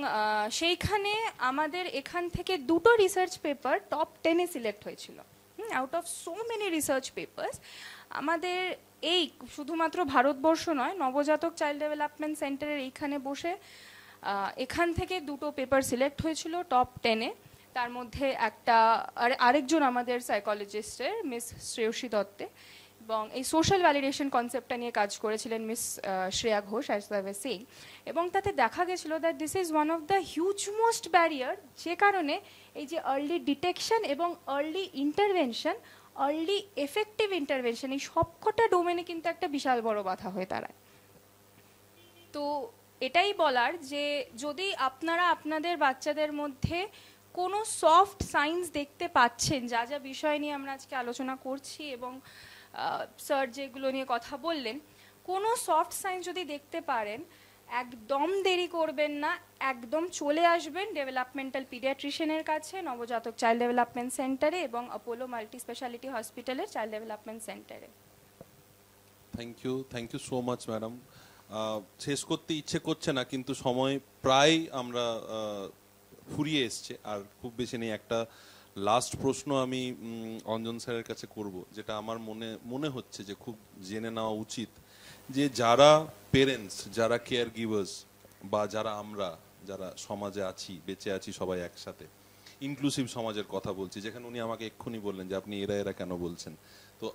সেইখানে আমাদের এখান থেকে দুটো রিসার্চ পেপার টপ 10-এ সিলেক্ট হয়েছিল। Out of so many research papers, আমাদের এই শুধুমাত্র ভারতবর্ষ নয়, নবজাতক চাইল্ড ডেভেলপমেন্ট সেন্টারের এইখানে বসে এখান থেকে দুটো পেপার সিলেক্ট হয়েছিল টপ 10-এ। তার মধ্যে একটা আরেকজন আমাদের সাইকোলজিস্টের মিস শ্রেয়সী দত্তে, এবং এই সোশ্যাল ভ্যালিডেশন কনসেপ্টটা নিয়ে কাজ করেছিলেন miss Shreya Ghosh, as I was saying. এবং তাতে দেখা গেছিল that this is one of the huge most barrier, যে কারণে এই যে আর্লি ডিটেকশন এবং early intervention, early effective intervention, এই সবকটা ডোমেনে কিন্তু একটা বিশাল বড় বাধা হয়ে দাঁড়ায়। তো এটাই বলার যে যদি আপনারা আপনাদের বাচ্চাদের মধ্যে কোনো সফট সাইন্স দেখতে পাচ্ছেন, যা যা বিষয় নিয়ে আমরা আজকে আলোচনা করছি এবং স্যার যেগুলো নিয়ে কথা বললেন, কোনো সফট সাইন্স যদি দেখতে পারেন, একদম দেরি করবেন না, একদম চলে আসবেন ডেভেলপমেন্টাল পিডিয়াট্রিশিয়ানের কাছে, নবজাতক চাইল্ড ডেভেলপমেন্ট সেন্টারে এবং অ্যাপোলো মাল্টি স্পেশালিটি হসপিটালের চাইল্ড ডেভেলপমেন্ট সেন্টারে। Thank you so much madam. শেষ করতে ইচ্ছে করছে না, কিন্তু সময় প্রায় আমরা ফুরিয়ে এসছে, আর খুব বেশি নেই। একটা লাস্ট প্রশ্ন আমি অঞ্জন স্যারের কাছে করব, যেটা আমার মনে হচ্ছে যে খুব জেনে নেওয়া উচিত, যে যারা পেরেন্টস, যারা কেয়ার গিভার্স, বা আমরা যারা সমাজে আছি, বেঁচে আছি সবাই একসাথে, ইনক্লুসিভ সমাজের কথা বলছি, যেখানে উনি আমাকে এক্ষুনি বললেন যে আপনি এরা কেন বলছেন। তো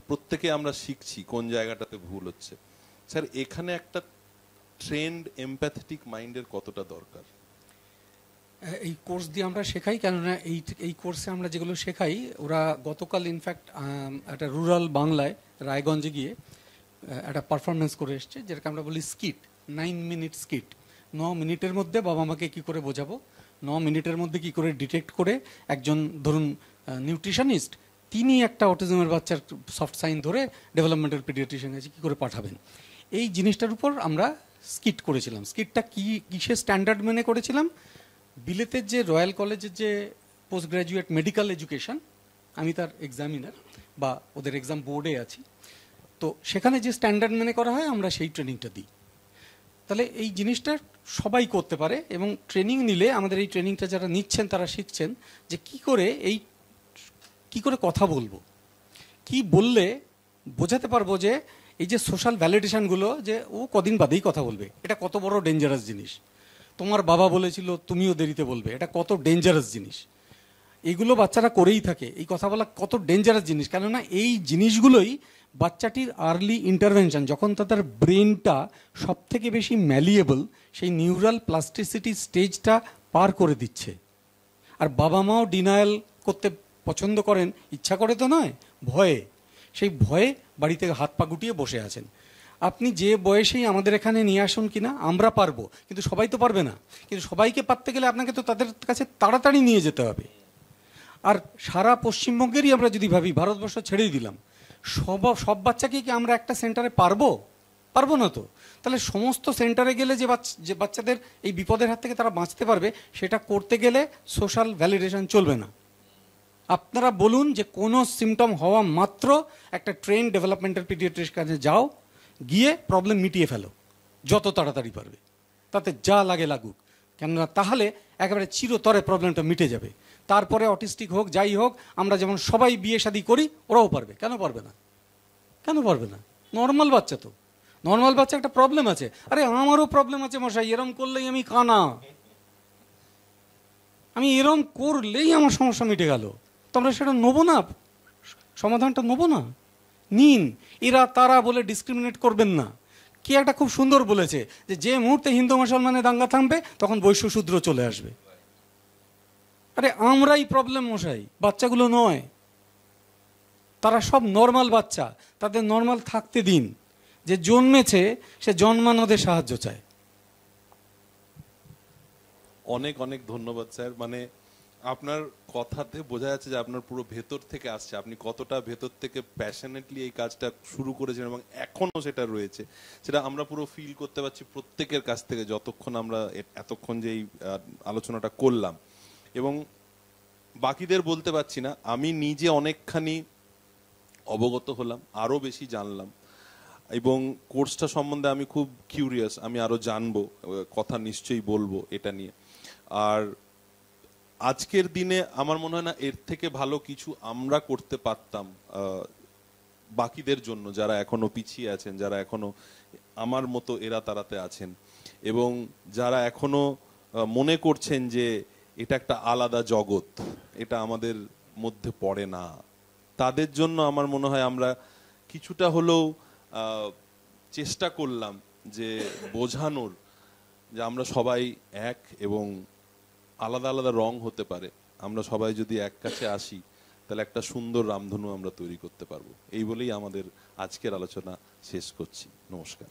প্রত্যেকে আমরা শিখছি কোন জায়গাটাতে ভুল হচ্ছে। স্যার, এখানে একটা ট্রেন্ড এমপ্যাথেটিক মাইন্ডের কতটা দরকার? এই কোর্স দিয়ে আমরা শেখাই, কেননা এই কোর্সে আমরা যেগুলো শেখাই, ওরা গতকাল ইনফ্যাক্ট একটা রুরাল বাংলায় রায়গঞ্জে গিয়ে একটা পারফরমেন্স করে এসছে, যেটাকে আমরা বলি স্কিট, 9 মিনিট স্কিট। 9 মিনিটের মধ্যে বাবা মাকে কি করে বোঝাবো, 9 মিনিটের মধ্যে কি করে ডিটেক্ট করে একজন ধরুন নিউট্রিশনিস্ট, তিনি একটা অটিজমের বাচ্চার সফট সাইন ধরে ডেভেলপমেন্টাল পিডিয়াট্রিশিয়ান কাছে কী করে পাঠাবেন, এই জিনিসটার উপর আমরা স্কিট করেছিলাম। স্কিটটা কিসের স্ট্যান্ডার্ড মেনে করেছিলাম? বিলেতের যে রয়্যাল কলেজের যে পোস্ট গ্র্যাজুয়েট মেডিকেল এডুকেশন, আমি তার এক্সামিনার বা ওদের এক্সাম বোর্ডে আছি, তো সেখানে যে স্ট্যান্ডার্ড মেনে করা হয় আমরা সেই ট্রেনিংটা দিই। তাহলে এই জিনিসটা সবাই করতে পারে, এবং ট্রেনিং নিলে আমাদের এই ট্রেনিংটা যারা নিচ্ছেন তারা শিখছেন যে কি করে কথা বলবো, কি বললে বোঝাতে পারবো যে এই যে সোশ্যাল ভ্যালিডেশনগুলো, যে ও কদিন বাদেই কথা বলবে, এটা কত বড় ডেঞ্জারাস জিনিস। তোমার বাবা বলেছিল তুমিও দেরিতে বলবে, এটা কত ডেঞ্জারাস জিনিস। এইগুলো বাচ্চারা করেই থাকে, এই কথা বলা কত ডেঞ্জারাস জিনিস। কেননা এই জিনিসগুলোই বাচ্চাটির আর্লি ইন্টারভেনশন, যখন তাদের ব্রেনটা সব থেকে বেশি ম্যালিয়েবল, সেই নিউরাল প্লাস্টিসিটি স্টেজটা পার করে দিচ্ছে। আর বাবা মাও ডিনায়াল করতে পছন্দ করেন, ইচ্ছা করে তো নয়, ভয়ে। সেই ভয়ে বাড়িতে হাত পা গুটিয়ে বসে আছেন। আপনি যে বয়সেই আমাদের এখানে নিয়ে আসুন কিনা, আমরা পারবো, কিন্তু সবাই তো পারবে না। কিন্তু সবাইকে পারতে গেলে আপনাকে তো তাদের কাছে তাড়াতাড়ি নিয়ে যেতে হবে। আর সারা পশ্চিমবঙ্গেরই আমরা যদি ভাবি, ভারতবর্ষ ছেড়েই দিলাম, সব বাচ্চাকে কি আমরা একটা সেন্টারে পারবো না তো। তাহলে সমস্ত সেন্টারে গেলে যে বাচ্চাদের এই বিপদের হাত থেকে তারা বাঁচতে পারবে, সেটা করতে গেলে সোশ্যাল ভ্যালিডেশন চলবে না। আপনারা বলুন যে কোনো সিমটম হওয়া মাত্র একটা ট্রেন ডেভেলপমেন্টাল পিডিয়াট্রিশিয়ানের কাছে যাও, গিয়ে প্রবলেম মিটিয়ে ফেলো যত তাড়াতাড়ি পারবে, তাতে যা লাগে লাগুক। কেননা তাহলে একেবারে চিরতরে প্রবলেমটা মিটে যাবে। তারপরে অটিস্টিক হোক, যাই হোক, আমরা যেমন সবাই বিয়ে শাদী করি, ওরাও পারবে। কেন পারবে না? নর্মাল বাচ্চা তো, নর্মাল বাচ্চা একটা প্রবলেম আছে। আরে আমারও প্রবলেম আছে মশাই, এরম করলেই আমি কানা, আমি এরম করলেই আমার সমস্যা মিটে গেল। তোমরা সেটা নেবো না, সমাধানটা নেবো না, নিন। এরা তারা বলে ডিসক্রিমিনেট করবেন না। কে একটা খুব সুন্দর বলেছে যে মুহূর্তে হিন্দু মুসলমানের দাঙ্গা থামবে, তখন বৈশ্য শূদ্র চলে আসবে। আরে আমরাই প্রবলেম মশাই, বাচ্চাগুলো নয়। তারা সব নর্মাল বাচ্চা, তাদের নর্মাল থাকতে দিন। যে জন্মেছে সে জন্মানোদের সাহায্য চায়। অনেক অনেক ধন্যবাদ স্যার। মানে আপনার কথাতে বোঝা যাচ্ছে যে আপনার পুরো ভেতর থেকে আসছে, আপনি কতটা ভেতর থেকে প্যাশনেটলি এই কাজটা শুরু করেছেন এবং এখনো সেটা রয়েছে, সেটা আমরা পুরো ফিল করতে পারছি প্রত্যেকের কাছ থেকে, যতক্ষণ আমরা এতক্ষণ যে এই আলোচনাটা করলাম। এবং বাকিদের বলতে পারছি না, আমি নিজে অনেকখানি অবগত হলাম, আরো বেশি জানলাম, এবং কোর্সটা সম্বন্ধে আমি খুব কিউরিয়াস, আমি আরো জানবো, কথা নিশ্চয়ই বলবো এটা নিয়ে। আর আজকের দিনে আমার মনে হয় না এর থেকে ভালো কিছু আমরা করতে পারতাম বাকিদের জন্য, যারা এখনো পিছিয়ে আছেন, যারা এখনো আমার মতো এরা তারাতে আছেন, এবং যারা এখনো মনে করছেন যে এটা একটা আলাদা জগৎ, এটা আমাদের মধ্যে পড়ে না। তাদের জন্য আমার মনে হয় আমরা কিছুটা হলেও চেষ্টা করলাম যে বোঝানোর যে আমরা সবাই এক, এবং আলাদা আলাদা রং হতে পারে, আমরা সবাই যদি এক কাছে আসি তাহলে একটা সুন্দর রামধনু আমরা তৈরি করতে পারবো। এই বলেই আমাদের আজকের আলোচনা শেষ করছি। নমস্কার।